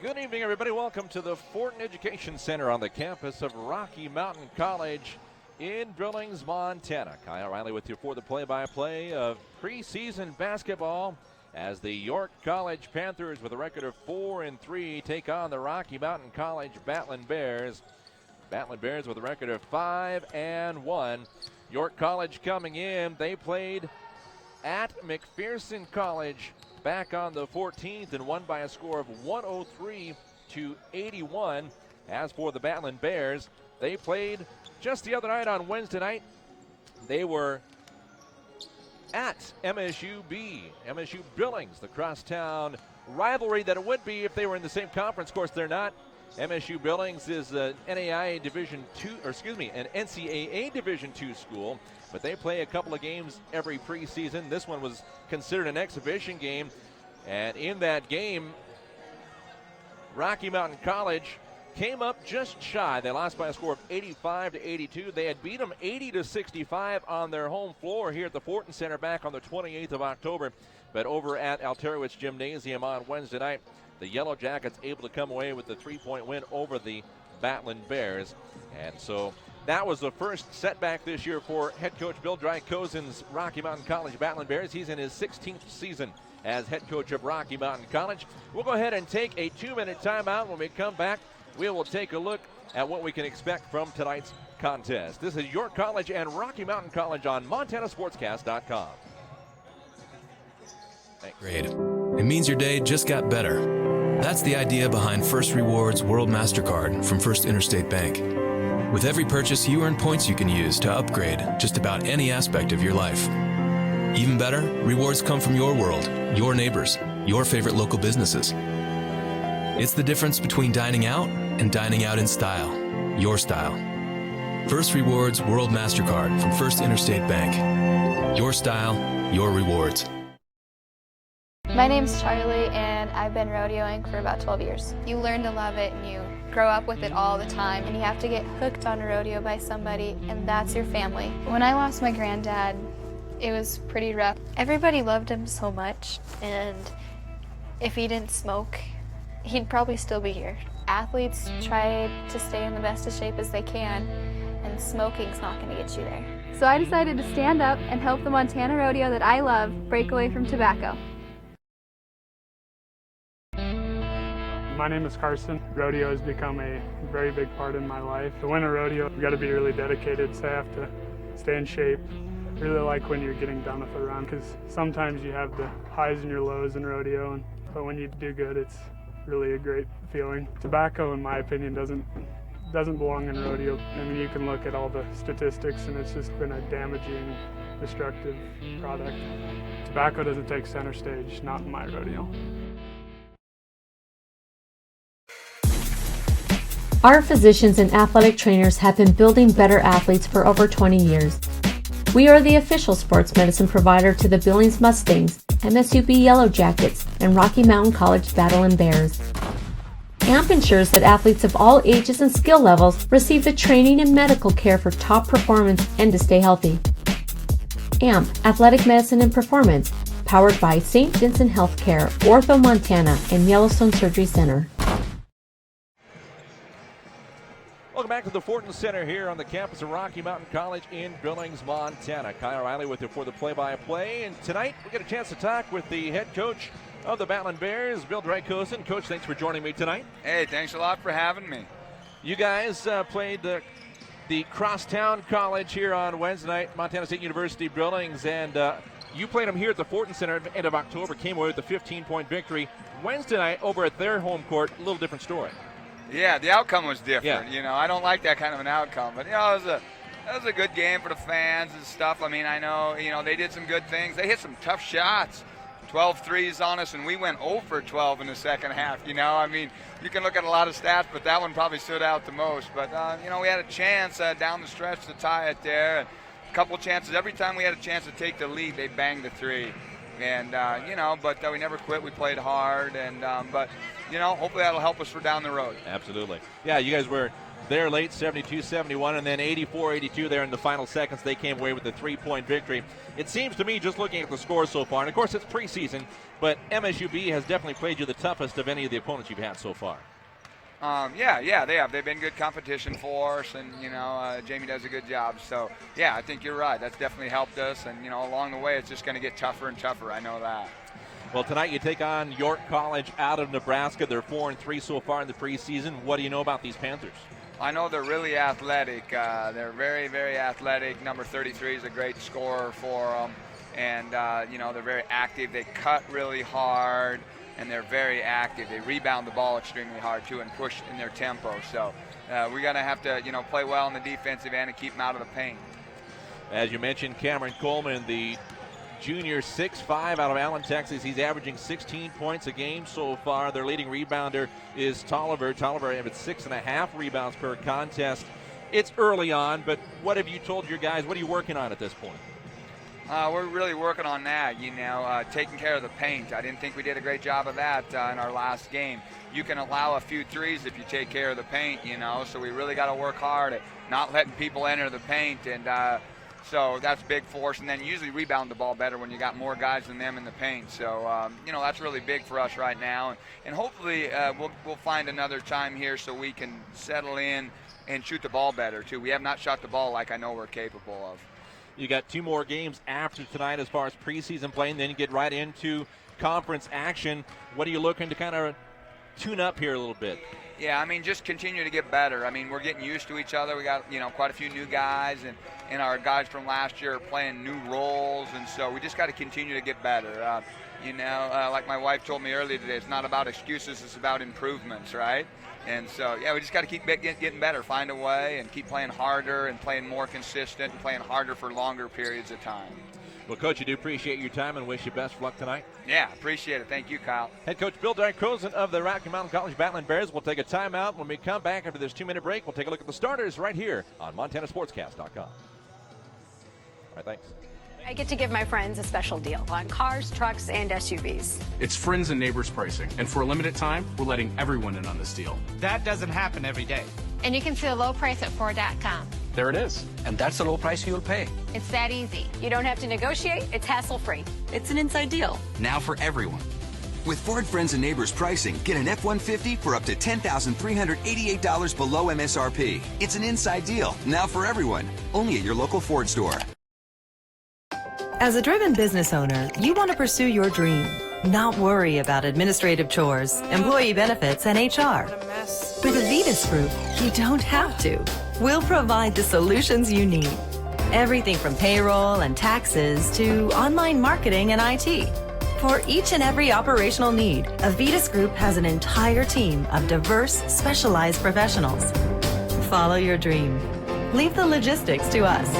Good evening, everybody. Welcome to the Fortin Education Center on the campus of Rocky Mountain College in Billings, Montana. Kyle Riley with you for the play-by-play of preseason basketball as the York College Panthers, with a record of 4-3, take on the Rocky Mountain College Battlin Bears. Battlin Bears with a record of 5-1. York College coming in. They played at McPherson College back on the 14th and won by a score of 103-81. As for the Battlin Bears, they played just the other night on Wednesday night. They were at MSU Billings, the crosstown rivalry that it would be if they were in the same conference. Of course, they're not. MSU Billings is an NCAA Division II school, but they play a couple of games every preseason. This one was considered an exhibition game, and in that game, Rocky Mountain College came up just shy. They lost by a score of 85-82. They had beat them 80-65 on their home floor here at the Fortin Center back on the 28th of October. But over at Alterowitz Gymnasium on Wednesday night, the Yellow Jackets able to come away with the 3-point win over the Battlin Bears. And so that was the first setback this year for head coach Bill Drykosen's Rocky Mountain College Battlin Bears. He's in his 16th season as head coach of Rocky Mountain College. We'll go ahead and take a 2-minute timeout. When we come back, we will take a look at what we can expect from tonight's contest. This is York College and Rocky Mountain College on MontanaSportsCast.com. Thanks. Great. It means your day just got better. That's the idea behind First Rewards World MasterCard from First Interstate Bank. With every purchase, you earn points you can use to upgrade just about any aspect of your life. Even better, rewards come from your world, your neighbors, your favorite local businesses. It's the difference between dining out and dining out in style, your style. First Rewards World MasterCard from First Interstate Bank. Your style, your rewards. My name's Charlie, and I've been rodeoing for about 12 years. You learn to love it, and you grow up with it all the time, and you have to get hooked on a rodeo by somebody, and that's your family. When I lost my granddad, it was pretty rough. Everybody loved him so much, and if he didn't smoke, he'd probably still be here. Athletes try to stay in the best of shape as they can, and smoking's not going to get you there. So I decided to stand up and help the Montana rodeo that I love break away from tobacco. My name is Carson. Rodeo has become a very big part in my life. To win a rodeo, you've got to be really dedicated, so I have to stay in shape. I really like when you're getting done with a run, because sometimes you have the highs and your lows in rodeo, but when you do good, it's really a great feeling. Tobacco, in my opinion, doesn't belong in rodeo. I mean, you can look at all the statistics, and it's just been a damaging, destructive product. Tobacco doesn't take center stage, not in my rodeo. Our physicians and athletic trainers have been building better athletes for over 20 years. We are the official sports medicine provider to the Billings Mustangs, MSUB Yellow Jackets, and Rocky Mountain College Battlin Bears. AMP ensures that athletes of all ages and skill levels receive the training and medical care for top performance and to stay healthy. AMP, Athletic Medicine and Performance, powered by St. Vincent Healthcare, Ortho Montana, and Yellowstone Surgery Center. Welcome back to the Fortin Center here on the campus of Rocky Mountain College in Billings, Montana. Kyle Riley with you for the play-by-play. And tonight we get a chance to talk with the head coach of the Battlin Bears, Bill Drykosen. Coach, thanks for joining me tonight. Hey, thanks a lot for having me. You guys played the Crosstown College here on Wednesday night, Montana State University Billings, and you played them here at the Fortin Center at the end of October, came away with a 15-point victory. Wednesday night over at their home court, a little different story. Yeah, the outcome was different. Yeah. You know, I don't like that kind of an outcome, but, you know, it was a good game for the fans and stuff. I mean, I know, you know, they did some good things. They hit some tough shots, 12 threes on us, and we went 0 for 12 in the second half, you know. I mean, you can look at a lot of stats, but that one probably stood out the most. But, you know, we had a chance down the stretch to tie it there. And a couple chances. Every time we had a chance to take the lead, they banged the three. And, you know, but we never quit. We played hard. And but, you know, hopefully that'll help us for down the road. Absolutely. Yeah, you guys were there late, 72-71, and then 84-82 there in the final seconds. They came away with a 3-point victory. It seems to me, just looking at the scores so far, and of course it's preseason, but MSUB has definitely played you the toughest of any of the opponents you've had so far. Yeah, they have. They've been good competition for us, and, Jamie does a good job. So, yeah, I think you're right. That's definitely helped us, and, along the way it's just going to get tougher and tougher. I know that. Well, tonight you take on York College out of Nebraska. They're 4-3 so far in the preseason. What do you know about these Panthers? I know they're really athletic. They're very, very athletic. Number 33 is a great scorer for them. And, they're very active. They cut really hard, and they're very active. They rebound the ball extremely hard, too, and push in their tempo. So we're going to have to, play well on the defensive end and keep them out of the paint. As you mentioned, Cameron Coleman, the junior, 6'5", out of Allen, Texas. He's averaging 16 points a game so far. Their leading rebounder is Tolliver. Tolliver has 6.5 rebounds per contest. It's early on, but what have you told your guys? What are you working on at this point? We're really working on that, taking care of the paint. I didn't think we did a great job of that in our last game. You can allow a few threes if you take care of the paint, so we really got to work hard at not letting people enter the paint, and so that's big for us. And then usually rebound the ball better when you got more guys than them in the paint. So, that's really big for us right now. And hopefully we'll find another time here so we can settle in and shoot the ball better, too. We have not shot the ball like I know we're capable of. You got 2 more games after tonight as far as preseason playing, then you get right into conference action. What are you looking to kind of tune up here a little bit? Yeah, just continue to get better. We're getting used to each other. We got, quite a few new guys, and our guys from last year are playing new roles, and so we just got to continue to get better. Like my wife told me earlier today, it's not about excuses, it's about improvements, right? And so, we just got to keep getting better, find a way, and keep playing harder and playing more consistent and playing harder for longer periods of time. Well, Coach, I do appreciate your time and wish you best of luck tonight. Yeah, appreciate it. Thank you, Kyle. Head coach Bill Dykosen of the Rocky Mountain College Battlin Bears will take a timeout. When we come back after this 2-minute break, we'll take a look at the starters right here on MontanaSportsCast.com. All right, thanks. I get to give my friends a special deal on cars, trucks, and SUVs. It's friends and neighbors pricing, and for a limited time, we're letting everyone in on this deal. That doesn't happen every day. And you can see a low price at Ford.com. There it is. And that's the low price you'll pay. It's that easy. You don't have to negotiate. It's hassle-free. It's an inside deal. Now for everyone. With Ford Friends and Neighbors pricing, get an F-150 for up to $10,388 below MSRP. It's an inside deal, now for everyone. Only at your local Ford store. As a driven business owner, you want to pursue your dream, not worry about administrative chores, employee benefits, and HR. With Avitas Group, you don't have to. We'll provide the solutions you need. Everything from payroll and taxes to online marketing and IT. For each and every operational need, Avitas Group has an entire team of diverse, specialized professionals. Follow your dream. Leave the logistics to us.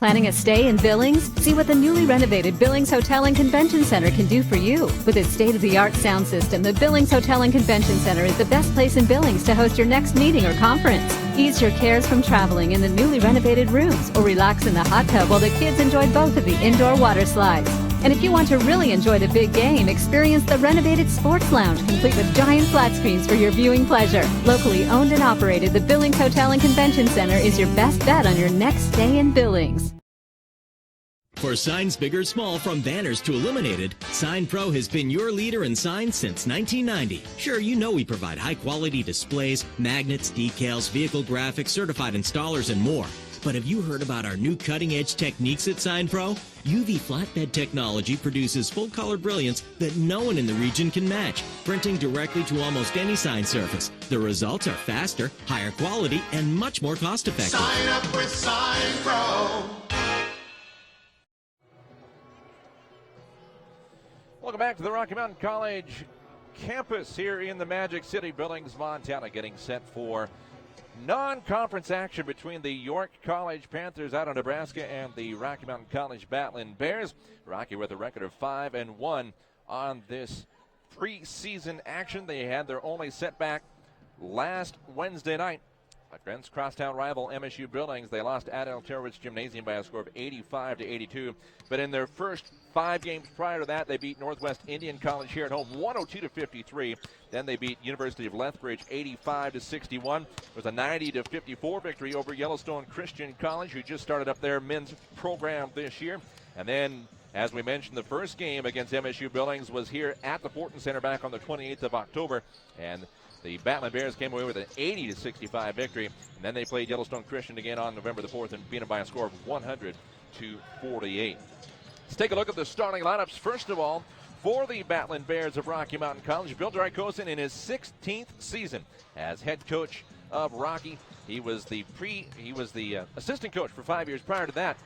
Planning a stay in Billings? See what the newly renovated Billings Hotel and Convention Center can do for you. With its state-of-the-art sound system, the Billings Hotel and Convention Center is the best place in Billings to host your next meeting or conference. Ease your cares from traveling in the newly renovated rooms, or relax in the hot tub while the kids enjoy both of the indoor water slides. And if you want to really enjoy the big game, experience the renovated Sports Lounge, complete with giant flat screens for your viewing pleasure. Locally owned and operated, the Billings Hotel and Convention Center is your best bet on your next stay in Billings. For signs big or small, from banners to illuminated, Sign Pro has been your leader in signs since 1990. Sure, you know we provide high-quality displays, magnets, decals, vehicle graphics, certified installers, and more. But have you heard about our new cutting-edge techniques at Sign Pro? UV flatbed technology produces full-color brilliance that no one in the region can match, printing directly to almost any sign surface. The results are faster, higher quality, and much more cost-effective. Sign up with Sign Pro. Welcome back to the Rocky Mountain College campus here in the Magic City, Billings, Montana, getting set for non-conference action between the York College Panthers out of Nebraska and the Rocky Mountain College Battlin Bears. Rocky with a record of 5-1 on this preseason action. They had their only setback last Wednesday night Against crosstown rival MSU Billings, they lost at Alterowitz Gymnasium by a score of 85-82. But in their first 5 games prior to that, they beat Northwest Indian College here at home 102-53. Then they beat University of Lethbridge 85-61. It was a 90-54 victory over Yellowstone Christian College, who just started up their men's program this year. And then, as we mentioned, the first game against MSU Billings was here at the Fortin Center back on the 28th of October. And the Battlin Bears came away with an 80-65 victory. And then they played Yellowstone Christian again on November the 4th and beat them by a score of 100-48. Let's take a look at the starting lineups. First of all, for the Battlin Bears of Rocky Mountain College, Bill Drykosen in his 16th season as head coach of Rocky. He was the assistant coach for 5 years prior to that.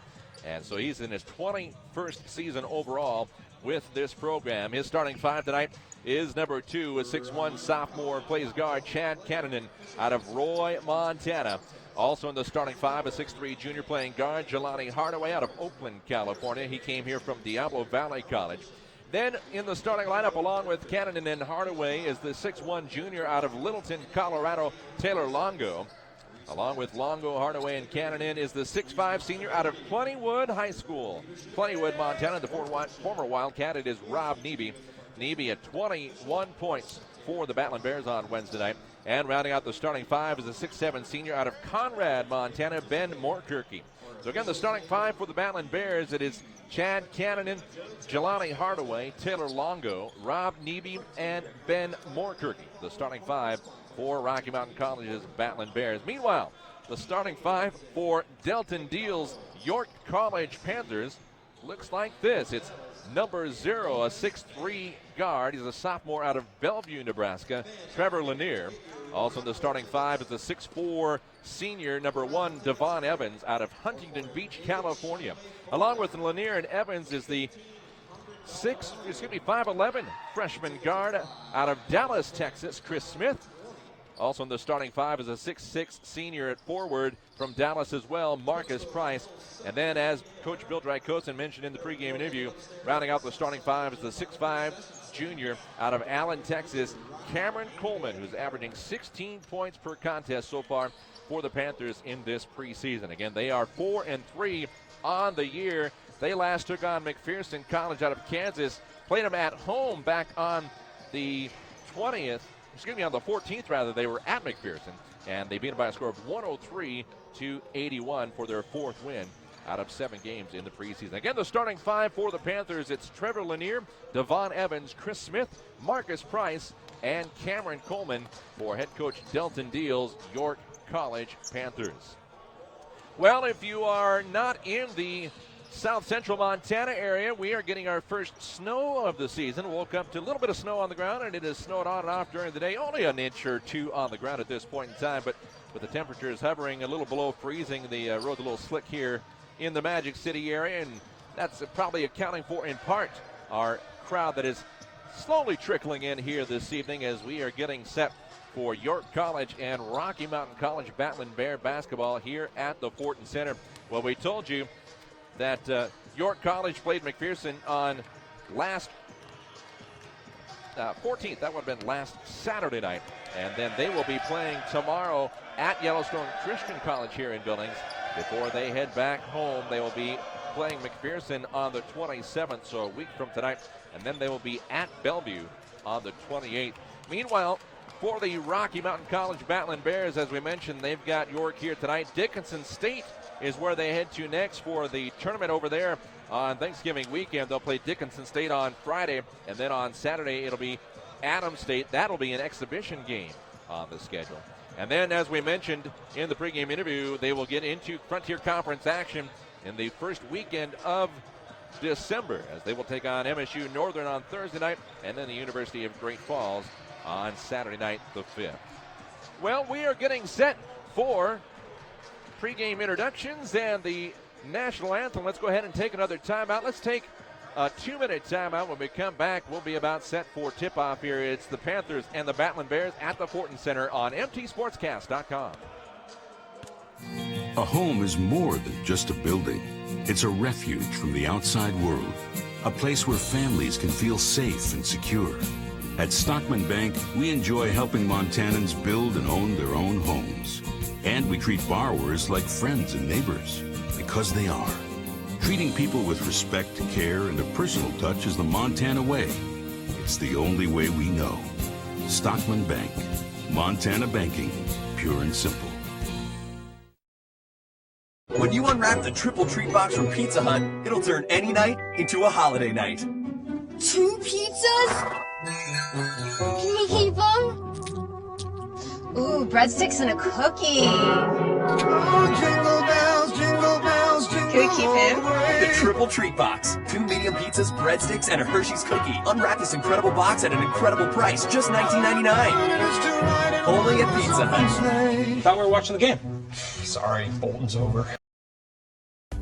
And so he's in his 21st season overall with this program. His starting 5 tonight is number 2, a 6'1 sophomore, plays guard Chad Cannonen out of Roy, Montana. Also in the starting 5, a 6'3 junior playing guard Jelani Hardaway out of Oakland, California. He came here from Diablo Valley College. Then in the starting lineup, along with Cannonen and Hardaway, is the 6'1 junior out of Littleton, Colorado, Taylor Longo. Along with Longo, Hardaway, and Cannonen is the 6'5 senior out of Plentywood High School. Plentywood, Montana, the former Wildcat. It is Rob Neby. Neby at 21 points for the Battlin Bears on Wednesday night. And rounding out the starting 5 is a 6'7 senior out of Conrad, Montana, Ben Morkirky. So again, the starting 5 for the Battlin Bears, it is Chad Cannonen, Jelani Hardaway, Taylor Longo, Rob Neby, and Ben Morkirky. The starting 5 for Rocky Mountain College's Battlin Bears. Meanwhile, the starting 5 for Delton Deal's York College Panthers looks like this. It's number 0, a 6'3 guard. He's a sophomore out of Bellevue, Nebraska, Trevor Lanier. Also in the starting 5 is the 6'4 senior, number 1, Devon Evans out of Huntington Beach, California. Along with Lanier and Evans is the 5'11 freshman guard out of Dallas, Texas, Chris Smith. Also in the starting 5 is a 6'6 senior at forward from Dallas as well, Marcus Price. And then, as Coach Bill Drykosen mentioned in the pregame interview, rounding out the starting 5 is the 6'5 junior out of Allen, Texas, Cameron Coleman, who's averaging 16 points per contest so far for the Panthers in this preseason. Again, they are 4-3 on the year. They last took on McPherson College out of Kansas, played them at home back on the 14th, rather. They were at McPherson, and they beat them by a score of 103-81 for their 4th win out of 7 games in the preseason. Again, the starting 5 for the Panthers, it's Trevor Lanier, Devon Evans, Chris Smith, Marcus Price, and Cameron Coleman for head coach Delton Deal's York College Panthers. Well, if you are not in the South Central Montana area, we are getting our first snow of the season. Woke up to a little bit of snow on the ground, and it has snowed on and off during the day. Only an inch or 2 on the ground at this point in time, but with the temperatures hovering a little below freezing, the road's a little slick here in the Magic City area, and that's probably accounting for, in part, our crowd that is slowly trickling in here this evening as we are getting set for York College and Rocky Mountain College Battlin Bear basketball here at the Fortin Center. Well, we told you that York College played McPherson on last 14th. That would have been last Saturday night. And then they will be playing tomorrow at Yellowstone Christian College here in Billings. Before they head back home, they will be playing McPherson on the 27th, so a week from tonight. And then they will be at Bellevue on the 28th. Meanwhile, for the Rocky Mountain College Battlin Bears, as we mentioned, they've got York here tonight. Dickinson State is where they head to next for the tournament over there on Thanksgiving weekend. They'll play Dickinson State on Friday, and then on Saturday it'll be Adams State. That'll be an exhibition game on the schedule. And then, as we mentioned in the pregame interview, they will get into Frontier Conference action in the first weekend of December, as they will take on MSU Northern on Thursday night, and then the University of Great Falls on Saturday night, the 5th. Well, we are getting set for pregame introductions and the national anthem. Let's go ahead and take another timeout. Let's take a 2-minute timeout. When we come back, we'll be about set for tip-off here. It's the Panthers and the Battlin Bears at the Fortin Center on mtsportscast.com. A home is more than just a building. It's a refuge from the outside world, a place where families can feel safe and secure. At Stockman Bank, we enjoy helping Montanans build and own their own homes. And we treat borrowers like friends and neighbors, because they are. Treating people with respect, care, and a personal touch is the Montana way. It's the only way we know. Stockman Bank. Montana banking. Pure and simple. When you unwrap the triple treat box from Pizza Hut, it'll turn any night into a holiday night. 2 pizzas? Can we keep them? Ooh, breadsticks and a cookie. Oh, jingle bells, jingle bells, jingle. Can we keep him? The triple treat box. 2 medium pizzas, breadsticks, and a Hershey's cookie. Unwrap this incredible box at an incredible price, just $19.99. Only at Pizza Hut. Thought we were watching the game. Sorry, Bolton's over.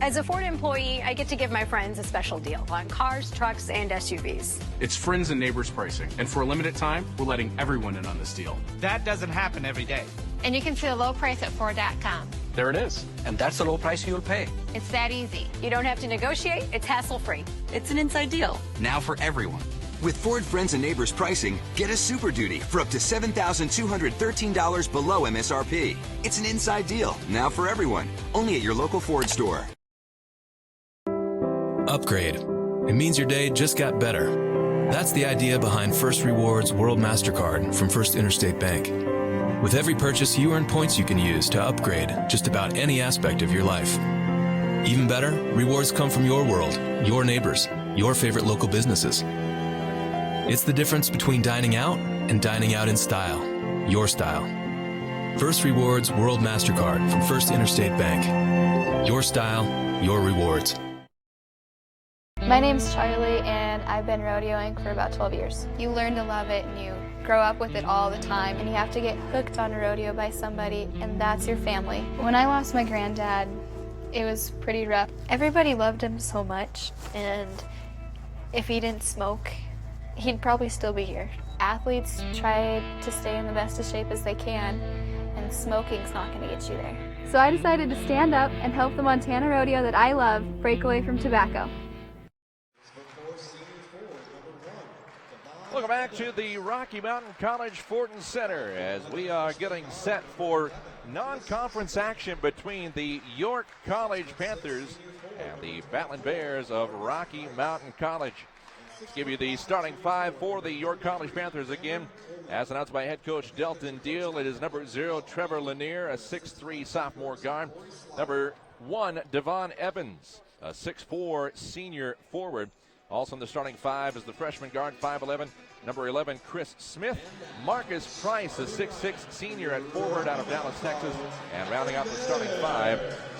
As a Ford employee, I get to give my friends a special deal on cars, trucks, and SUVs. It's friends and neighbors pricing, and for a limited time, we're letting everyone in on this deal. That doesn't happen every day. And you can see the low price at Ford.com. There it is. And that's the low price you'll pay. It's that easy. You don't have to negotiate. It's hassle-free. It's an inside deal. Now for everyone. With Ford Friends and Neighbors pricing, get a Super Duty for up to $7,213 below MSRP. It's an inside deal, now for everyone, only at your local Ford store. Upgrade. It means your day just got better. That's the idea behind First Rewards World MasterCard from First Interstate Bank. With every purchase, you earn points you can use to upgrade just about any aspect of your life. Even better, rewards come from your world, your neighbors, your favorite local businesses. It's the difference between dining out and dining out in style, your style. First Rewards World MasterCard from First Interstate Bank. Your style, your rewards. My name's Charlie, and I've been rodeoing for about 12 years. You learn to love it, and you grow up with it all the time, and you have to get hooked on a rodeo by somebody, and that's your family. When I lost my granddad, it was pretty rough. Everybody loved him so much, and if he didn't smoke, he'd probably still be here. Athletes try to stay in the best of shape as they can, and smoking's not going to get you there. So I decided to stand up and help the Montana rodeo that I love break away from tobacco. Welcome back to the Rocky Mountain College Fortin Center as we are getting set for non-conference action between the York College Panthers and the Battlin Bears of Rocky Mountain College. Let's give you the starting five for the York College Panthers again. As announced by head coach Delton Deal, it is number 0, Trevor Lanier, a 6'3" sophomore guard. Number 1, Devon Evans, a 6'4" senior forward. Also in the starting five is the freshman guard, 5'11", number 11, Chris Smith. Marcus Price, a 6'6" senior at forward out of Dallas, Texas. And rounding out the starting five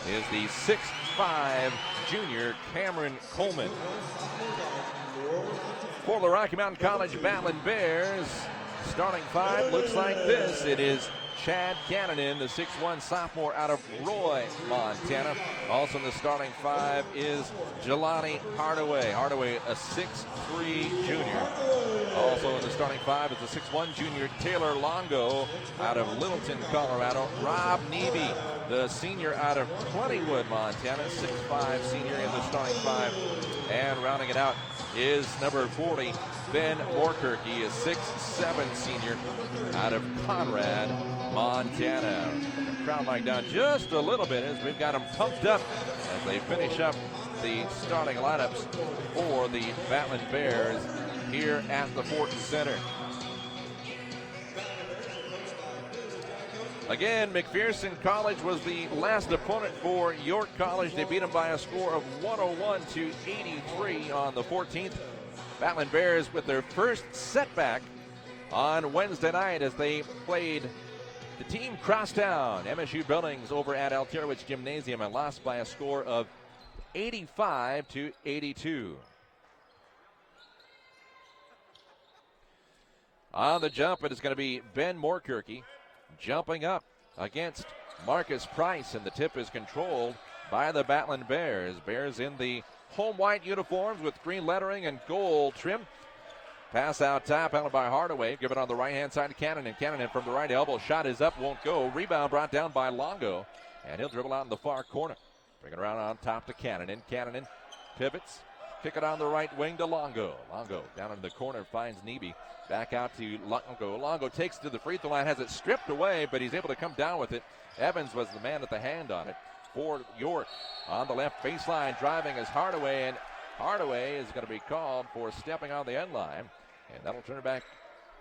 is the 6'5" junior, Cameron Coleman. For the Rocky Mountain College Battlin Bears, starting five looks like this. It is Chad Cannonen, the 6'1" sophomore out of Roy, Montana. Also in the starting five is Jelani Hardaway. Hardaway, a 6'3" junior. Also in the starting five is the 6'1" junior Taylor Longo out of Littleton, Colorado. Rob Neebe, the senior out of Plentywood, Montana. 6'5" senior in the starting five. And rounding it out is number 40, Ben Morkirky, a 6'7" senior out of Conrad, Montana. Crowd mic down just a little bit as we've got them pumped up as they finish up the starting lineups for the Battlin Bears here at the Fortin Center. Again, McPherson College was the last opponent for York College. They beat them by a score of 101-83 on the 14th. Battlin Bears with their first setback on Wednesday night as they played the team crosstown, MSU Billings, over at Alterowitz Gymnasium and lost by a score of 85-82. On the jump, it is going to be Ben Morkirky jumping up against Marcus Price, and the tip is controlled by the Battlin Bears. Bears in the home white uniforms with green lettering and gold trim. Pass out top, handled by Hardaway. Give it on the right-hand side to Cannonen. Cannonen from the right elbow. Shot is up, won't go. Rebound brought down by Longo, and he'll dribble out in the far corner. Bring it around on top to Cannonen. Cannonen pivots, Kick it on the right wing to Longo. Longo down in the corner finds Nebe. Back out to Longo. Longo takes it to the free throw line, has it stripped away, but he's able to come down with it. Evans was the man at the hand on it for York. On the left baseline, driving is Hardaway, and Hardaway is going to be called for stepping on the end line, and that'll turn it back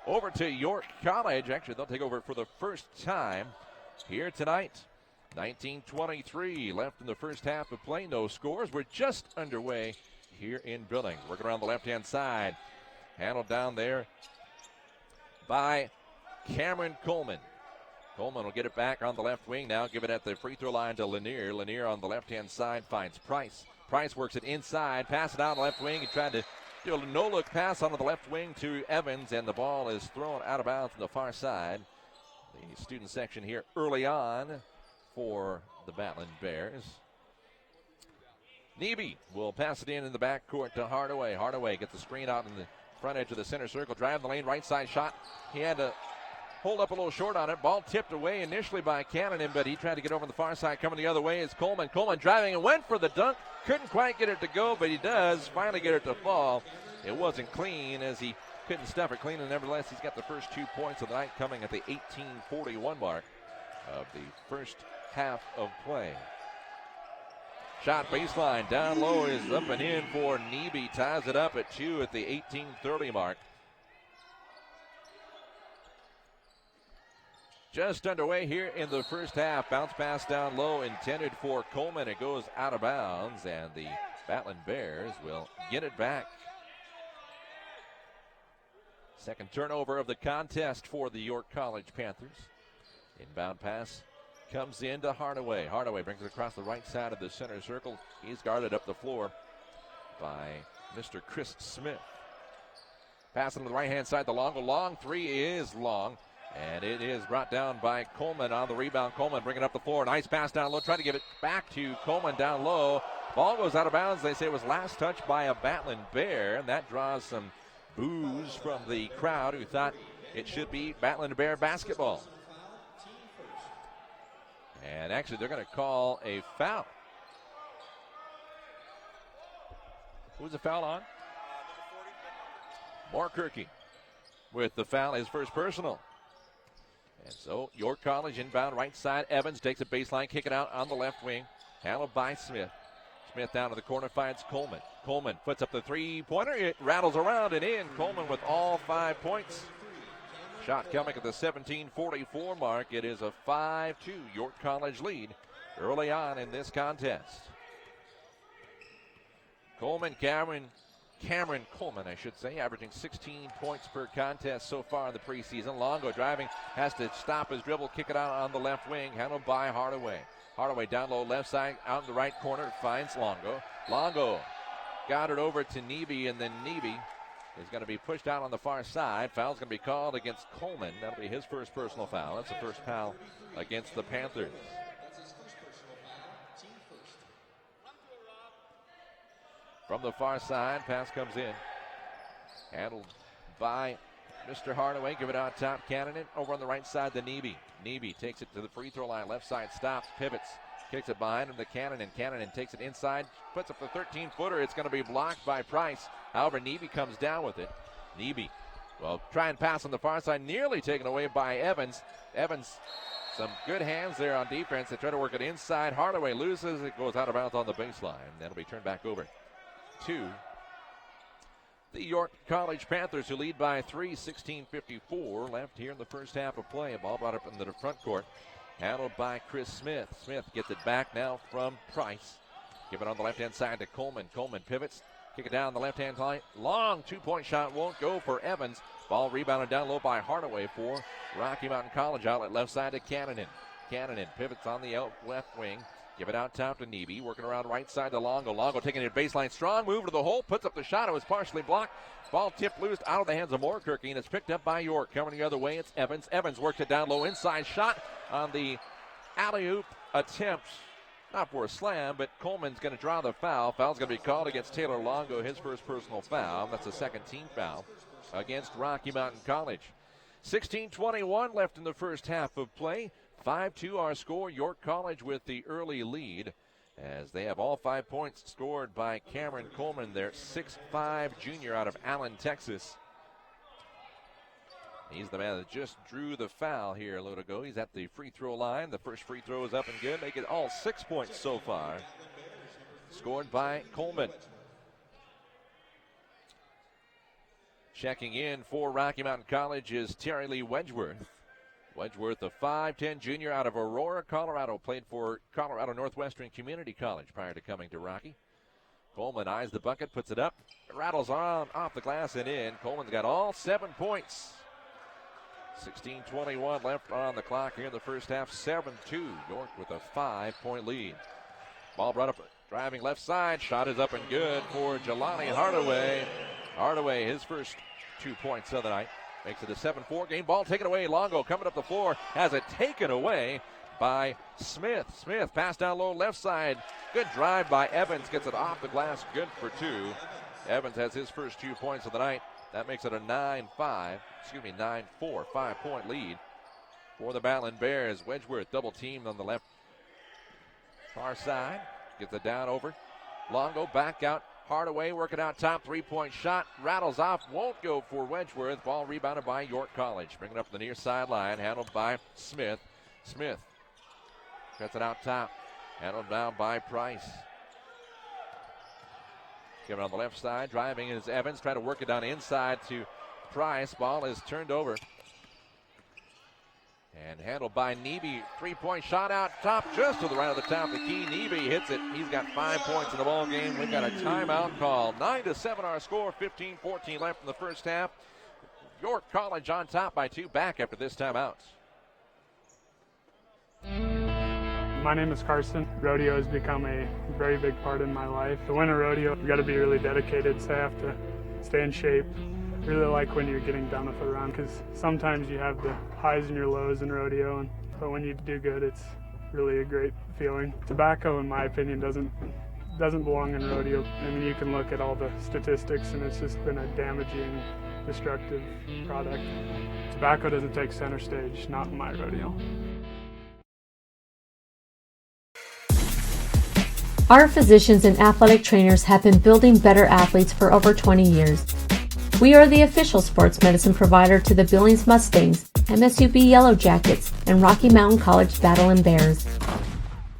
over to York College. Actually, they'll take over for the first time here tonight. 19:23 left in the first half of play. No scores. We're just underway here in Billings. Working around the left-hand side. Handled down there by Cameron Coleman. Coleman will get it back on the left wing now. Give it at the free throw line to Lanier. Lanier on the left-hand side finds Price. Price works it inside. Pass it out the left wing. He tried to do a no-look pass onto the left wing to Evans, and the ball is thrown out of bounds on the far side. The student section here early on for the Battlin Bears. Nebe will pass it in the backcourt to Hardaway. Hardaway gets the screen out in the front edge of the center circle. Drive the lane, right side shot. He had to hold up a little short on it. Ball tipped away initially by Cannon, but he tried to get over on the far side. Coming the other way is Coleman. Coleman driving and went for the dunk. Couldn't quite get it to go, but he does finally get it to fall. It wasn't clean as he couldn't stuff it clean, and nevertheless he's got the first 2 points of the night coming at the 18:41 mark of the first half of play. Shot baseline down low is up and in for Nebe. Ties it up at 2 at the 18:30 mark. Just underway here in the first half. Bounce pass down low intended for Coleman. It goes out of bounds, and the Battlin Bears will get it back. Second turnover of the contest for the York College Panthers. Inbound pass comes into Hardaway. Hardaway brings it across the right side of the center circle. He's guarded up the floor by Mr. Chris Smith. Passing to the right-hand side, the long three is long, and it is brought down by Coleman on the rebound. Coleman bringing up the floor. Nice pass down low. Trying to give it back to Coleman down low. Ball goes out of bounds. They say it was last touched by a Battlin Bear, and that draws some boos from the crowd who thought it should be Battlin Bear basketball. And actually, they're going to call a foul. Who's the foul on? Moorkirky with the foul, his first personal. And so York College inbound right side. Evans takes a baseline, kick it out on the left wing. Handled by Smith. Smith down to the corner finds Coleman. Coleman puts up the three-pointer. It rattles around and in. Coleman with all 5 points. Shot coming at the 17:44 mark. It is a 5-2 York College lead early on in this contest. Cameron Coleman, I should say, averaging 16 points per contest so far in the preseason. Longo driving, has to stop his dribble, kick it out on the left wing, handled by Hardaway. Hardaway down low, left side, out in the right corner, finds Longo. Longo got it over to Nebe, and then Nebe is going to be pushed out on the far side. Foul's going to be called against Coleman. That'll be his first personal foul. That's the first foul against the Panthers. From the far side, pass comes in. Handled by Mr. Hardaway. Give it out top, Cannon. Over on the right side, the Nebe. Nebe takes it to the free throw line. Left side stops, pivots. Kicks it behind him to Cannon takes it inside. Puts up the 13-footer. It's going to be blocked by Price. However, Nebe comes down with it. Nebe, well, try and pass on the far side. Nearly taken away by Evans. Evans, some good hands there on defense. They try to work it inside. Hardaway loses. It goes out of bounds on the baseline. That'll be turned back over to the York College Panthers, who lead by 3, 16:54 left here in the first half of play. A ball brought up into the front court. Handled by Chris Smith. Smith gets it back now from Price. Give it on the left-hand side to Coleman. Coleman pivots. Kick it down the left-hand line. Long two-point shot won't go for Evans. Ball rebounded down low by Hardaway for Rocky Mountain College. Outlet left side to Cannon. Cannon pivots on the left wing. Give it out top to Nebe. Working around right side to Longo. Longo taking it baseline. Strong move to the hole. Puts up the shot. It was partially blocked. Ball tipped loose out of the hands of Moorkirky, and it's picked up by York. Coming the other way, it's Evans. Evans works it down low. Inside shot on the alley-oop attempt. Not for a slam, but Coleman's going to draw the foul. Foul's going to be called against Taylor Longo, his first personal foul. That's a second team foul against Rocky Mountain College. 16:21 left in the first half of play. 5-2 our score. York College with the early lead. as they have all 5 points scored by Cameron Coleman, their 6'5" junior out of Allen, Texas. He's the man that just drew the foul here a little ago. He's at the free throw line. The first free throw is up and good. Make it all 6 points so far. Scored by Coleman. Checking in for Rocky Mountain College is Terry Lee Wedgeworth. Wedgeworth, a 5'10" junior out of Aurora, Colorado, played for Colorado Northwestern Community College prior to coming to Rocky. Coleman eyes the bucket, puts it up, rattles on off the glass and in. Coleman's got all 7 points. 16:21 left on the clock here in the first half. 7-2. York with a 5-point lead. Ball brought up, driving left side. Shot is up and good for Jelani Hardaway. Hardaway, his first 2 points of the night. Makes it a 7-4 game. Ball taken away. Longo coming up the floor. Has it taken away by Smith. Smith pass down low left side. Good drive by Evans. Gets it off the glass. Good for 2. Evans has his first 2 points of the night. That makes it a 9-4, 5-point lead for the Battlin Bears. Wedgeworth double teamed on the left far side. Gets it down over. Longo back out. Hardaway working out top. 3-point shot. Rattles off. Won't go for Wedgeworth. Ball rebounded by York College. Bringing it up the near sideline. Handled by Smith. Smith gets it out top. Handled down by Price. Giving on the left side. Driving is Evans. Trying to work it down inside to Price. Ball is turned over. And handled by Nebe. 3-point shot out top, just to the right of the top. The key. Nebe hits it. He's got 5 points in the ball game. We've got a timeout call. 9-7 our score. 15-14 left in the first half. York College on top by 2. Back after this timeout. My name is Carson. Rodeo has become a very big part in my life. To win a rodeo, you got to be really dedicated, so I have to stay in shape. Really like when you're getting done with a run, because sometimes you have the highs and your lows in rodeo, but when you do good, it's really a great feeling. Tobacco, in my opinion, doesn't belong in rodeo. I mean, you can look at all the statistics, and it's just been a damaging, destructive product. Tobacco doesn't take center stage, not in my rodeo. Our physicians and athletic trainers have been building better athletes for over 20 years. We are the official sports medicine provider to the Billings Mustangs, MSUB Yellow Jackets, and Rocky Mountain College Battlin Bears.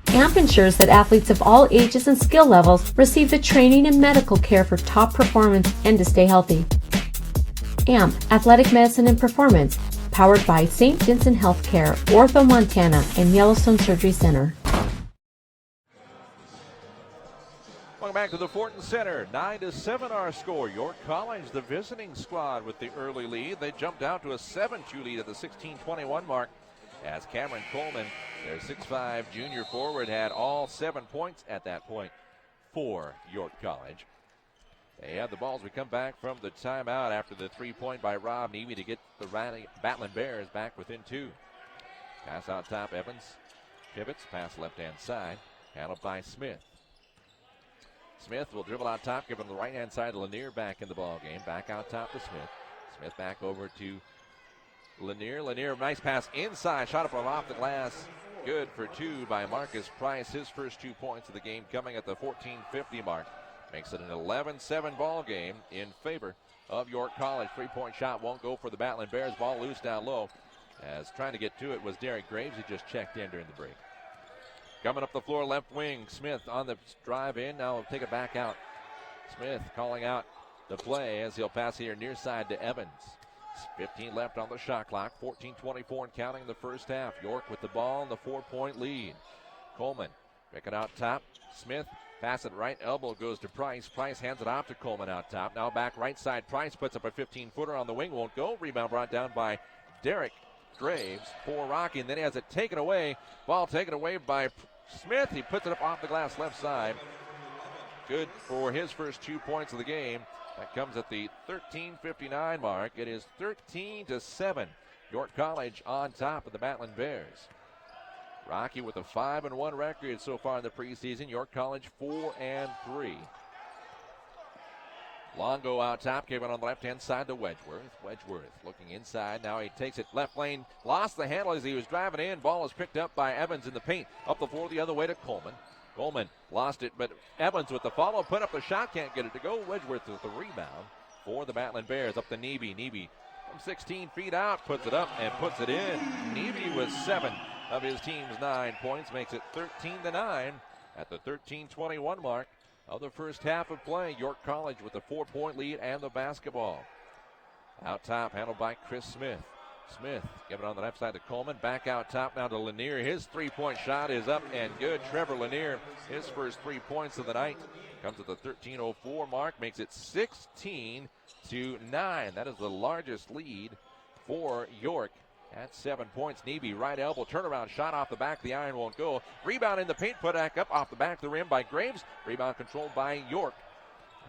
AMP ensures that athletes of all ages and skill levels receive the training and medical care for top performance and to stay healthy. AMP, Athletic Medicine and Performance, powered by St. Vincent Healthcare, Ortho, Montana, and Yellowstone Surgery Center. Welcome back to the Fortin Center. 9-7 our score. York College, the visiting squad, with the early lead. They jumped out to a 7-2 lead at the 16:21 mark as Cameron Coleman, their 6'5" junior forward, had all 7 points at that point for York College. They have the ball as we come back from the timeout after the 3-point by Rob Neve to get the Battlin Bears back within 2. Pass out top, Evans pivots, pass left-hand side, handled by Smith. Smith will dribble out top, giving the right-hand side to Lanier back in the ball game. Back out top to Smith. Smith back over to Lanier. Lanier, nice pass inside. Shot up off the glass. Good for 2 by Marcus Price. His first 2 points of the game coming at the 14:50 mark. Makes it an 11-7 ball game in favor of York College. 3-point shot won't go for the Battlin Bears. Ball loose down low. As trying to get to it was Derek Graves. He just checked in during the break. Coming up the floor, left wing, Smith on the drive in. Now he'll take it back out. Smith calling out the play as he'll pass here near side to Evans. 15 left on the shot clock. 14:24 and counting in the first half. York with the ball and the 4-point lead. Coleman picking out top. Smith pass it right. Elbow goes to Price. Price hands it off to Coleman out top. Now back right side. Price puts up a 15-footer on the wing. Won't go. Rebound brought down by Derek Graves for Rocky. And then he has it taken away. Ball taken away by Smith. He puts it up off the glass left side. Good for his first 2 points of the game. That comes at the 13:59 mark. It is 13-7. York College on top of the Battlin Bears. Rocky with a 5-1 record so far in the preseason. York College 4-3. Longo out top, gave it on the left-hand side to Wedgeworth. Wedgeworth looking inside. Now he takes it left lane. Lost the handle as he was driving in. Ball is picked up by Evans in the paint. Up the floor the other way to Coleman. Coleman lost it, but Evans with the follow. Put up the shot. Can't get it to go. Wedgeworth with the rebound for the Battlin Bears. Up to Neby. Neby from 16 feet out. Puts it up and puts it in. Neby with 7 of his team's 9 points. Makes it 13-9 at the 13:21 mark of the first half of play. York College with the 4-point lead and the basketball. Out top, handled by Chris Smith. Smith giving it on the left side to Coleman. Back out top now to Lanier. His three-point shot is up and good. Trevor Lanier, his first 3 points of the night. Comes at the 13:04 mark. Makes it 16-9. That is the largest lead for York at 7 points. Neby, right elbow, turnaround shot off the back. The iron won't go. Rebound in the paint, put back up off the back of the rim by Graves. Rebound controlled by York.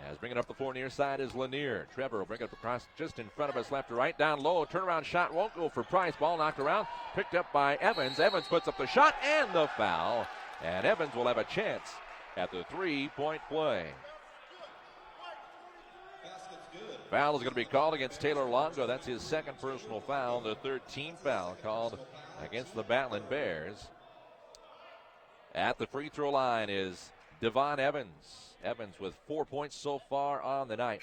As bringing up the floor near side is Lanier. Trevor will bring it up across just in front of us, left to right. Down low, turnaround shot won't go for Price. Ball knocked around, picked up by Evans. Evans puts up the shot and the foul. And Evans will have a chance at the 3-point play. Foul is going to be called against Taylor Longo. That's his second personal foul. The 13th foul called against the Battlin Bears. At the free throw line is Devon Evans. Evans with 4 points so far on the night.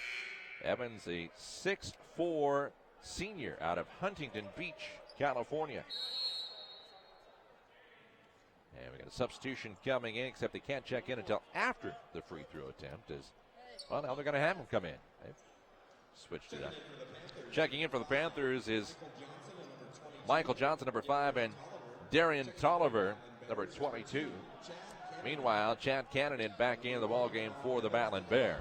Evans, a 6'4" senior out of Huntington Beach, California. And we got a substitution coming in, except they can't check in until after the free throw attempt. Well, now they're going to have him come in. They've switched it up. Checking in for the Panthers is Michael Johnson, number 5, and Darian Tolliver, number 22. Meanwhile, Chad Cannon back in the ball game for the Battlin Bears.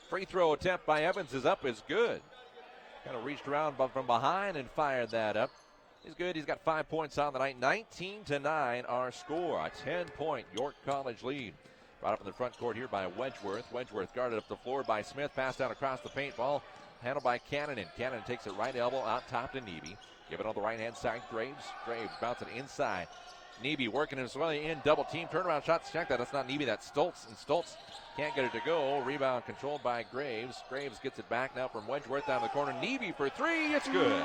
Free throw attempt by Evans is up, is good. Kind of reached around from behind and fired that up. He's good. He's got 5 points on the night. 19-9 our score. A 10-point York College lead. Brought up in the front court here by Wedgeworth. Wedgeworth guarded up the floor by Smith. Passed down across the paint. Ball handled by Cannon. Cannon takes it right elbow out top to Neby. Give it on the right-hand side, Graves. Graves bouncing inside. Neby working his way in, double team, turnaround shots. Check that, that's not Neby, that's Stoltz. And Stoltz can't get it to go. Rebound controlled by Graves. Graves gets it back now from Wedgeworth down the corner. Neby for 3, it's good.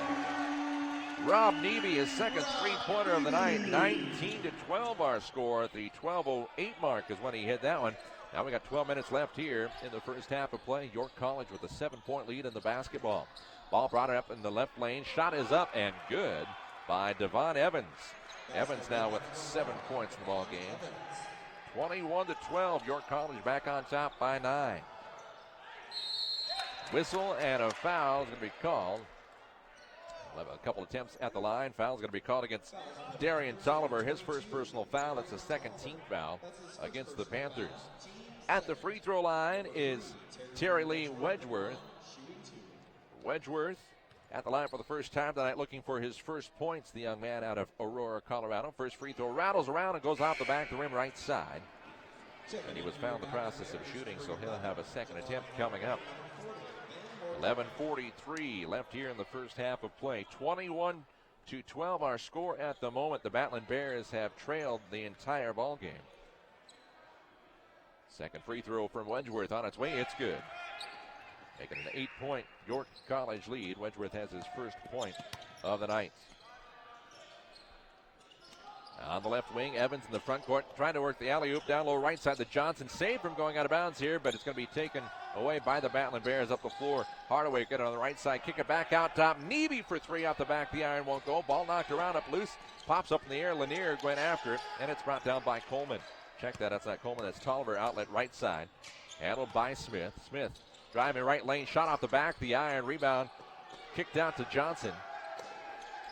Rob Neby, his second three-pointer of the night. 19-12 our score. At the 12:08 mark is when he hit that one. Now we got 12 minutes left here in the first half of play. York College with a 7-point lead in the basketball. Ball brought up in the left lane. Shot is up and good by Devon Evans. Evans now with 7 points in the ball game. 21-12. York College back on top by 9. Whistle and a foul is going to be called. We'll have a couple attempts at the line. Foul is going to be called against Darian Tolliver. His first personal foul. That's the second team foul against the Panthers. At the free throw line is Terry Lee Wedgeworth. Wedgeworth at the line for the first time tonight, looking for his first points. The young man out of Aurora, Colorado. First free throw rattles around and goes off the back of the rim right side. And he was found in the process of shooting, so he'll have a second attempt coming up. 11:43 left here in the first half of play. 21-12 our score at the moment. The Battlin Bears have trailed the entire ball game. Second free throw from Wedgeworth on its way. It's good. Making an 8-point York College lead. Wedgeworth has his first point of the night. On the left wing, Evans in the front court trying to work the alley-oop down low right side. The Johnson saved from going out of bounds here, but it's going to be taken away by the Battlin Bears up the floor. Hardaway get it on the right side, kick it back out top. Neby for 3 off the back. The iron won't go. Ball knocked around, up loose, pops up in the air. Lanier went after it, and it's brought down by Coleman. Check that, that's not Coleman, that's Tolliver, outlet right side. Handled by Smith. Smith driving right lane, shot off the back. The iron rebound kicked out to Johnson.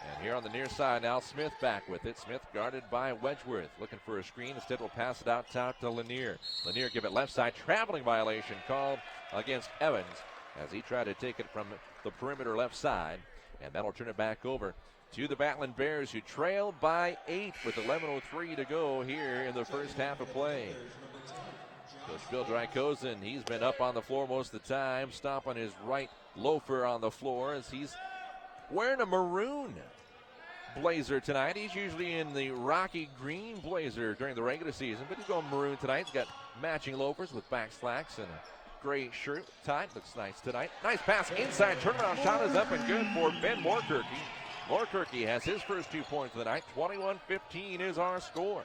And here on the near side now, Smith back with it. Smith guarded by Wedgeworth. Looking for a screen. Instead will pass it out top to Lanier. Lanier give it left side. Traveling violation called against Evans as he tried to take it from the perimeter left side. And that'll turn it back over to the Battlin Bears, who trail by 8 with 11:03 to go here in the first half of play. Coach Bill Drykosen, he's been up on the floor most of the time, stomping his right loafer on the floor as he's wearing a maroon blazer tonight. He's usually in the Rocky green blazer during the regular season, but he's going maroon tonight. He's got matching loafers with back slacks and a gray shirt tied. Looks nice tonight. Nice pass inside. Turnaround shot is up and good for Ben Moorkirky. Moorkirky has his first 2 points of the night. 21-15 is our score.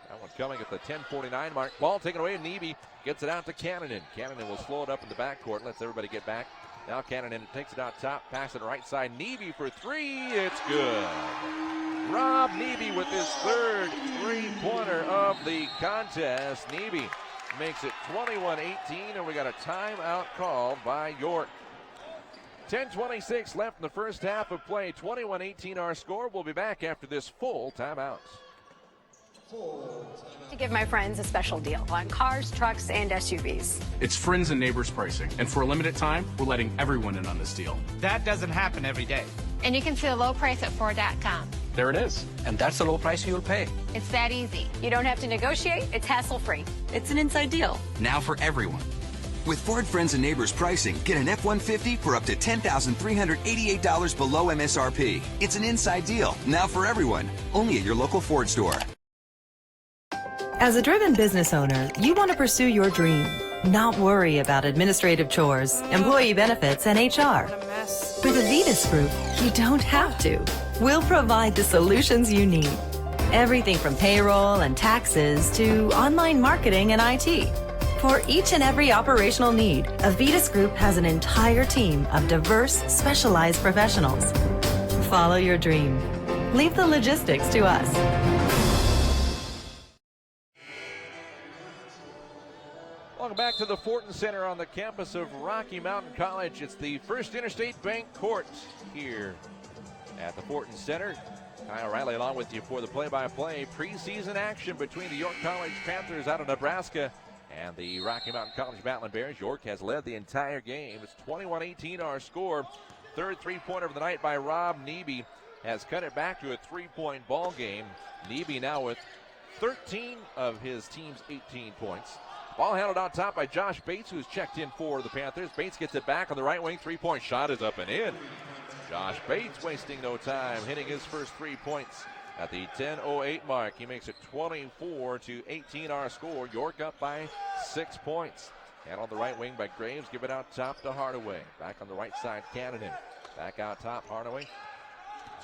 That one coming at the 10:49 mark. Ball taken away. Neby gets it out to Cannonen. Cannonen will slow it up in the backcourt. Lets everybody get back. Now Cannonen takes it out top. Pass it right side. Neby for three. It's good. Rob Neby with his third three-pointer of the contest. Neby makes it 21-18, and we got a timeout called by York. 10:26 left in the first half of play. 21-18 our score. We'll be back after this full timeout. To give my friends a special deal on cars, trucks, and SUVs. It's friends and neighbors pricing, and for a limited time, we're letting everyone in on this deal. That doesn't happen every day. And you can see the low price at Ford.com. There it is. And that's the low price you'll pay. It's that easy. You don't have to negotiate. It's hassle-free. It's an inside deal. Now for everyone. With Ford Friends and Neighbors pricing, get an F-150 for up to $10,388 below MSRP. It's an inside deal, now for everyone. Only at your local Ford store. As a driven business owner, you want to pursue your dream, not worry about administrative chores, employee benefits, and HR. With Avitas Group, you don't have to. We'll provide the solutions you need. Everything from payroll and taxes to online marketing and IT. For each and every operational need, Avitas Group has an entire team of diverse, specialized professionals. Follow your dream. Leave the logistics to us. Welcome back to the Fortin Center on the campus of Rocky Mountain College. It's the First Interstate Bank Court here at the Fortin Center. Kyle Riley along with you for the play-by-play. Preseason action between the York College Panthers out of Nebraska and the Rocky Mountain College Battlin Bears. York has led the entire game. It's 21-18 our score. Third three-pointer of the night by Rob Neby has cut it back to a three-point ball game. Neby now with 13 of his team's 18 points. Ball handled on top by Josh Bates, who's checked in for the Panthers. Bates gets it back on the right wing. Three-point shot is up and in. Josh Bates wasting no time, hitting his first 3 points at the 10:08 mark. He makes it 24-18 our score. York up by 6 points. And on the right wing by Graves. Give it out top to Hardaway. Back on the right side, Cannonen. Back out top, Hardaway.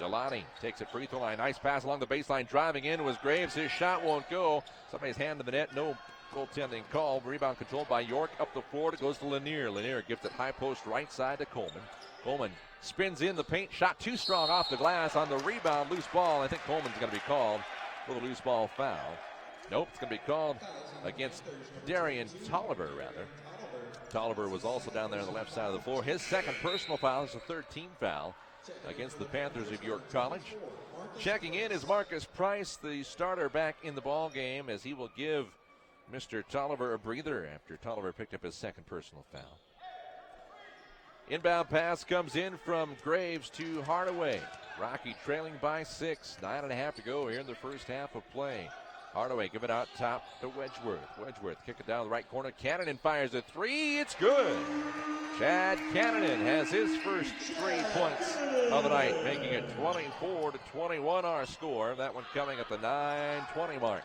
Jelani takes it free throw line. Nice pass along the baseline. Driving in was Graves. His shot won't go. Somebody's hand to the net. No goaltending call. Rebound controlled by York. Up the floor. It goes to Lanier. Lanier gives it high post right side to Coleman. Coleman spins in the paint. Shot too strong off the glass. On the rebound, loose ball. I think Coleman's going to be called for the loose ball foul. Nope, it's going to be called against Darian Tolliver, rather. Tolliver was also down there on the left side of the floor. His second personal foul is a third team foul against the Panthers of York College. Checking in is Marcus Price, the starter, back in the ball game, as he will give Mr. Tolliver a breather after Tolliver picked up his second personal foul. Inbound pass comes in from Graves to Hardaway. Rocky trailing by 6. 9.5 to go here in the first half of play. Hardaway give it out top to Wedgeworth. Wedgeworth kick it down the right corner. Cannonen fires a three. It's good. Chad Cannonen has his first 3 points of the night, making it 24-21 our score. That one coming at the 9:20 mark.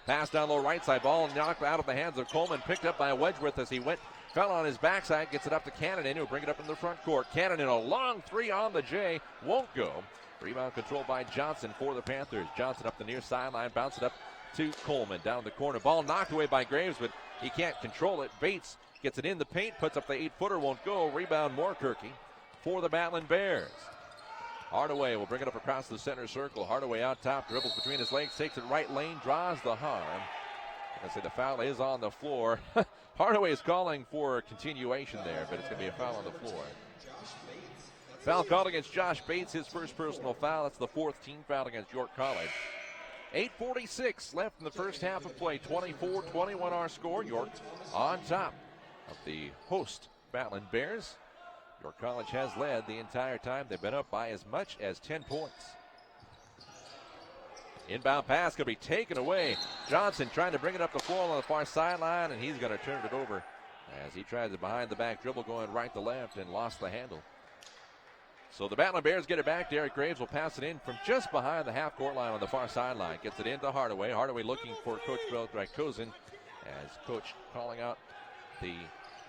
Pass down low right side. Ball knocked out of the hands of Coleman. Picked up by Wedgeworth as he went. Fell on his backside. Gets it up to Cannonen, who'll bring it up in the front court. Cannonen, a long three on the J. Won't go. Rebound controlled by Johnson for the Panthers. Johnson up the near sideline. Bounce it up to Coleman. Down the corner. Ball knocked away by Graves, but he can't control it. Bates gets it in the paint. Puts up the 8-footer. Won't go. Rebound Moorkirky for the Battlin Bears. Hardaway will bring it up across the center circle. Hardaway out top, dribbles between his legs, takes it right lane, draws the harm. I say the foul is on the floor. Hardaway is calling for a continuation there, but it's going to be a foul on the floor. Foul called against Josh Bates, his first personal foul. That's the 4th team foul against York College. 8:46 left in the first half of play. 24-21 our score. York on top of the host Battlin Bears. York College has led the entire time. They've been up by as much as 10 points. Inbound pass going to be taken away. Johnson trying to bring it up the floor on the far sideline, and he's going to turn it over as he tries a behind-the-back dribble going right to left and lost the handle. So the Battlin Bears get it back. Derek Graves will pass it in from just behind the half-court line on the far sideline. Gets it into Hardaway. Hardaway looking for Coach Beldrakosen as Coach calling out the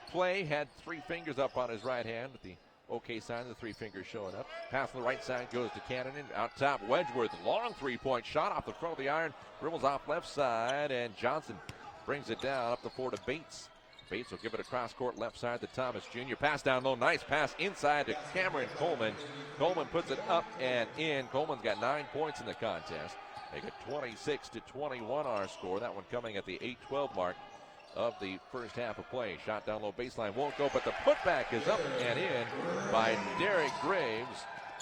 play. Had 3 fingers up on his right hand with the OK sign, the 3 fingers showing up. Pass on the right side goes to Cannon. Out top, Wedgeworth. Long 3-point shot off the front of the iron. Dribbles off left side, and Johnson brings it down up the floor to Bates. Bates will give it across court left side to Thomas Jr. Pass down low. Nice pass inside to Cameron Coleman. Coleman puts it up and in. Coleman's got 9 points in the contest. Make it 26-21 our score. That one coming at the 8-12 mark of the first half of play. Shot down low, baseline won't go, but the putback is up and in by Derek Graves.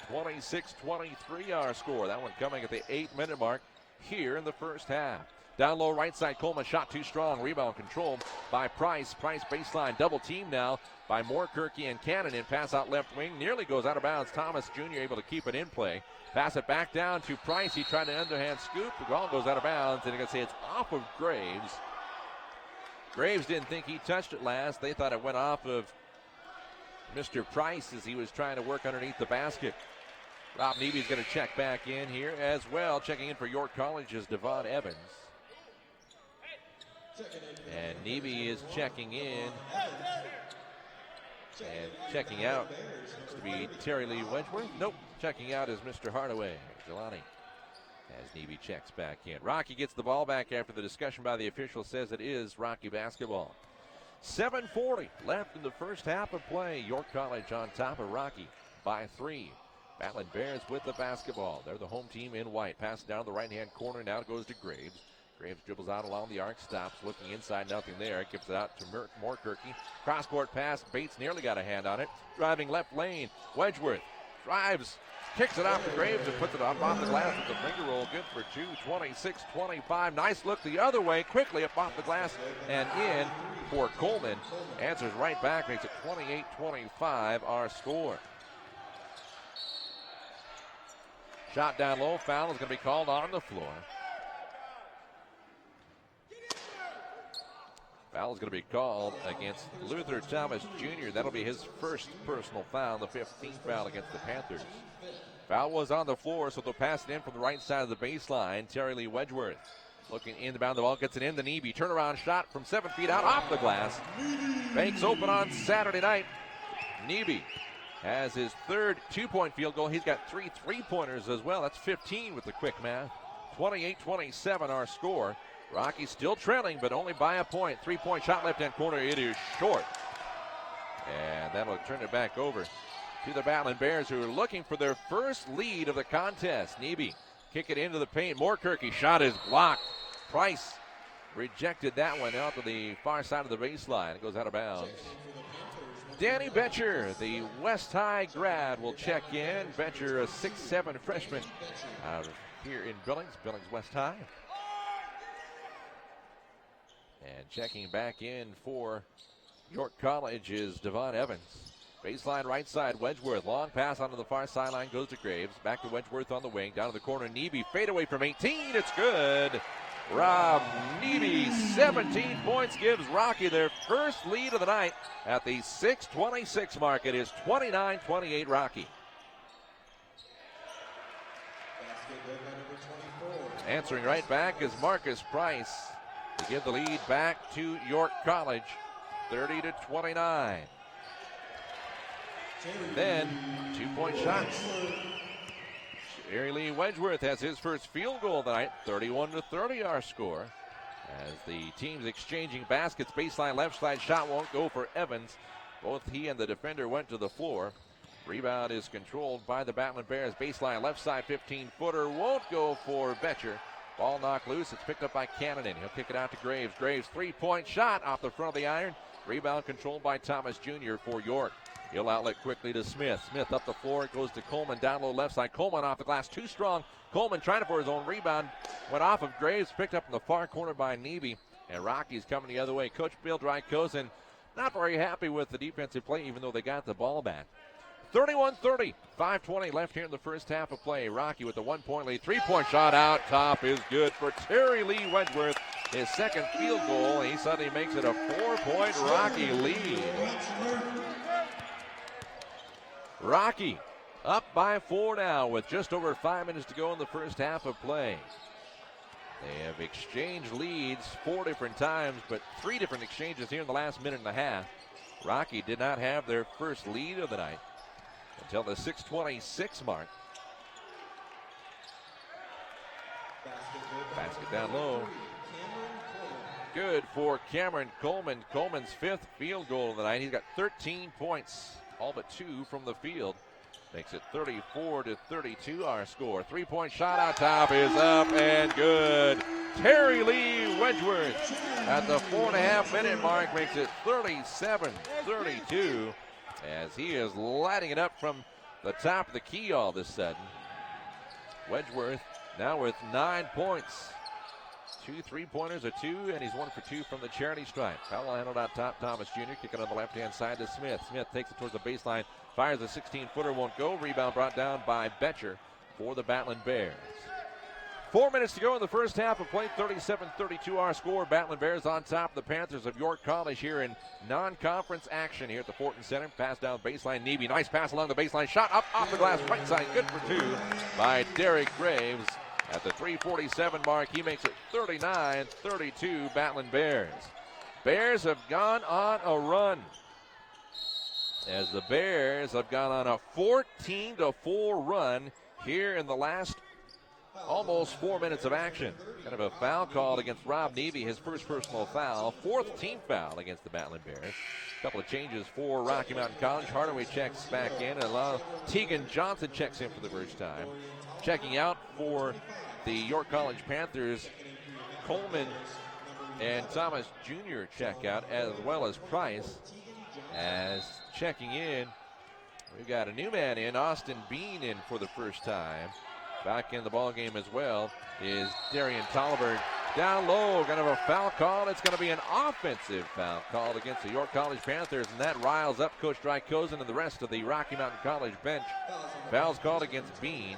26-23 our score. That one coming at the 8-minute mark here in the first half. Down low right side, Coleman shot too strong. Rebound controlled by Price. Price baseline double team now by Moorkirky and Cannon. And pass out left wing. Nearly goes out of bounds. Thomas Jr. able to keep it in play. Pass it back down to Price. He tried an underhand scoop. The ball goes out of bounds. And you can say it's off of Graves. Graves didn't think he touched it last. They thought it went off of Mr. Price as he was trying to work underneath the basket. Rob Neeby's going to check back in here as well. Checking in for York College is Devon Evans. And Neeby is checking in. And checking out looks to be Terry Lee Wedgeworth. Nope, checking out is Mr. Hardaway, Jelani, as Neeby checks back in. Rocky gets the ball back after the discussion by the official says it is Rocky basketball. 7:40 left in the first half of play. York College on top of Rocky by 3. Battlin Bears with the basketball. They're the home team in white. Pass down the right-hand corner. Now it goes to Graves. Graves dribbles out along the arc, stops, looking inside, nothing there. Gives it out to Moorkirky. Cross-court pass. Bates nearly got a hand on it. Driving left lane. Wedgeworth drives, kicks it off to Graves and puts it off the glass with the finger roll. Good for 2. 26-25. Nice look the other way. Quickly up off the glass and in for Coleman. Answers right back. Makes it 28-25 our score. Shot down low. Foul is going to be called on the floor. Foul is going to be called against Luther Thomas Jr. That'll be his first personal foul, the 15th foul against the Panthers. Foul was on the floor, so they'll pass it in from the right side of the baseline. Terry Lee Wedgeworth looking inbound. The ball gets it in. The Neeby turnaround shot from 7 feet out off the glass. Banks open on Saturday night. Neeby has his third 2-point field goal. He's got 3 3-pointers as well. That's 15 with the quick math. 28-27 our score. Rocky still trailing, but only by a point. 3-point shot left-hand corner. It is short. And that'll turn it back over to the Battlin Bears, who are looking for their first lead of the contest. Neeby kick it into the paint. Moorkirky shot is blocked. Price rejected that one out to the far side of the baseline. It goes out of bounds. Danny Betcher, the West High grad, will check in. Betcher, a 6'7" freshman out of here in Billings West High. And checking back in for York College is Devon Evans. Baseline right side, Wedgeworth. Long pass onto the far sideline, goes to Graves. Back to Wedgeworth on the wing. Down to the corner, Neeby. Fade away from 18. It's good. Rob Neeby, 17 points, gives Rocky their first lead of the night at the 6:26 mark. It is 29-28 Rocky. Answering right back is Marcus Price to give the lead back to York College, 30-29. Then 2-point shots. Terry Lee Wedgeworth has his first field goal tonight, 31-30 our score. As the teams exchanging baskets, baseline left side shot won't go for Evans. Both he and the defender went to the floor. Rebound is controlled by the Battlin Bears. Baseline left side 15-footer won't go for Betcher. Ball knocked loose. It's picked up by Cannon. He'll kick it out to Graves. Graves 3-point shot off the front of the iron. Rebound controlled by Thomas Jr. for York. He'll outlet quickly to Smith. Smith up the floor. It goes to Coleman down low left side. Coleman off the glass. Too strong. Coleman trying for his own rebound. Went off of Graves. Picked up in the far corner by Neeby. And Rocky's coming the other way. Coach Bill Drykosen not very happy with the defensive play, even though they got the ball back. 31-30. 5:20 left here in the first half of play. Rocky with the 1-point lead. 3-point shot out top is good for Terry Lee Wedgeworth. His second field goal. He suddenly makes it a 4-point Rocky lead. Rocky, Up by 4 now with just over 5 minutes to go in the first half of play. They have exchanged leads 4 different times, but 3 different exchanges here in the last minute and a half. Rocky did not have their first lead of the night until the 6:26 mark. Basket down low. Good for Cameron Coleman. Coleman's 5th field goal of the night. He's got 13 points, all but 2 from the field. Makes it 34-32 our score. 3-point shot out top is up and good. Terry Lee Wedgeworth at the 4.5 minute mark makes it 37-32 as he is lighting it up from the top of the key all of a sudden. Wedgeworth now with 9 points. 2 3-pointers, a 2, and he's 1 for 2 from the charity stripe. Foul handled out top. Thomas Jr. kicking on the left-hand side to Smith. Smith takes it towards the baseline, fires a 16-footer, won't go. Rebound brought down by Betcher for the Battlin Bears. 4 minutes to go in the first half of play. 37-32 our score. Battlin Bears on top of the Panthers of York College here in non-conference action here at the Fortin Center. Pass down baseline. Neby, nice pass along the baseline. Shot up off the glass, right side. Good for 2 by Derek Graves. At the 3:47 mark, he makes it 39-32 Battlin Bears. Bears have gone on a run as the Bears have gone on a 14-4 run here in the last almost 4 minutes of action. Kind of a foul called against Rob Neby, his first personal foul. 4th team foul against the Battlin Bears. A couple of changes for Rocky Mountain College. Hardaway checks back in, and Tegan Johnson checks in for the first time. Checking out for the York College Panthers, Coleman and Thomas Jr. check out, as well as Price. As checking in, we've got a new man in, Austin Bean in for the first time. Back in the ball game as well is Darian Tolliver. Down low, going to have a foul call. It's going to be an offensive foul called against the York College Panthers, and that riles up Coach Drykosen and the rest of the Rocky Mountain College bench. Fouls called against Bean.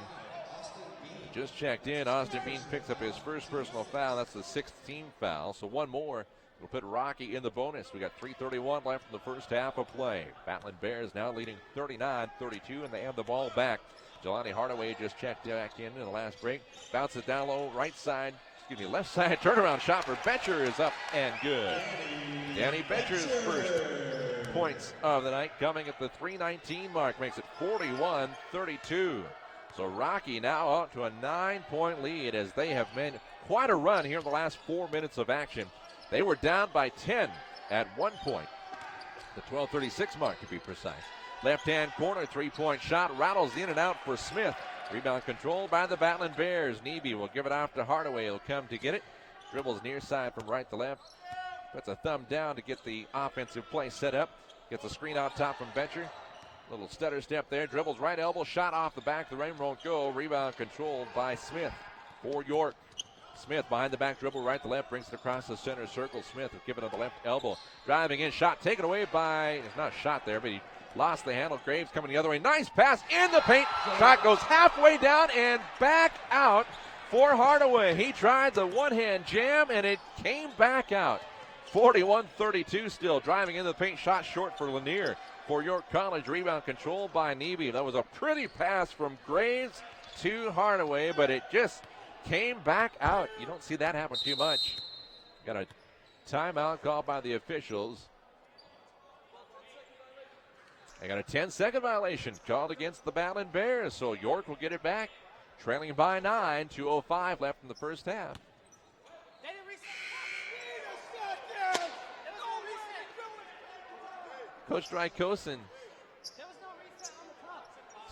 Just checked in. Austin Bean picks up his first personal foul. That's the 6th team foul. So one more will put Rocky in the bonus. We got 3:31 left in the first half of play. Battlin Bears now leading 39-32, and they have the ball back. Jelani Hardaway just checked back in the last break. Bounces down low, right side. Left side turnaround shot for Betcher is up and good. Danny Betcher's first points of the night coming at the 3:19 mark makes it 41-32. So Rocky now out to a 9-point lead as they have made quite a run here in the last 4 minutes of action. They were down by 10 at one point. The 12:36 mark to be precise. Left-hand corner 3-point shot rattles in and out for Smith. Rebound controlled by the Battlin Bears. Neby will give it off to Hardaway. He'll come to get it. Dribbles near side from right to left. Puts a thumb down to get the offensive play set up. Gets a screen out top from Betcher. Little stutter step there. Dribbles right elbow. Shot off the back. The rim won't go. Rebound controlled by Smith for York. Smith behind the back dribble right to left. Brings it across the center circle. Smith will give it on the left elbow. Driving in. Shot taken away by, it's not a shot there, but he lost the handle. Graves coming the other way. Nice pass in the paint. Shot goes halfway down and back out for Hardaway. He tried the one-hand jam and it came back out. 41-32 still. Driving in the paint. Shot short for Lanier. For York College, rebound controlled by Neby. That was a pretty pass from Graves to Hardaway, but it just came back out. You don't see that happen too much. Got a timeout called by the officials. They got a 10-second violation called against the Battlin Bears, so York will get it back, trailing by 9, 2:05 left in the first half. Coach Drykosen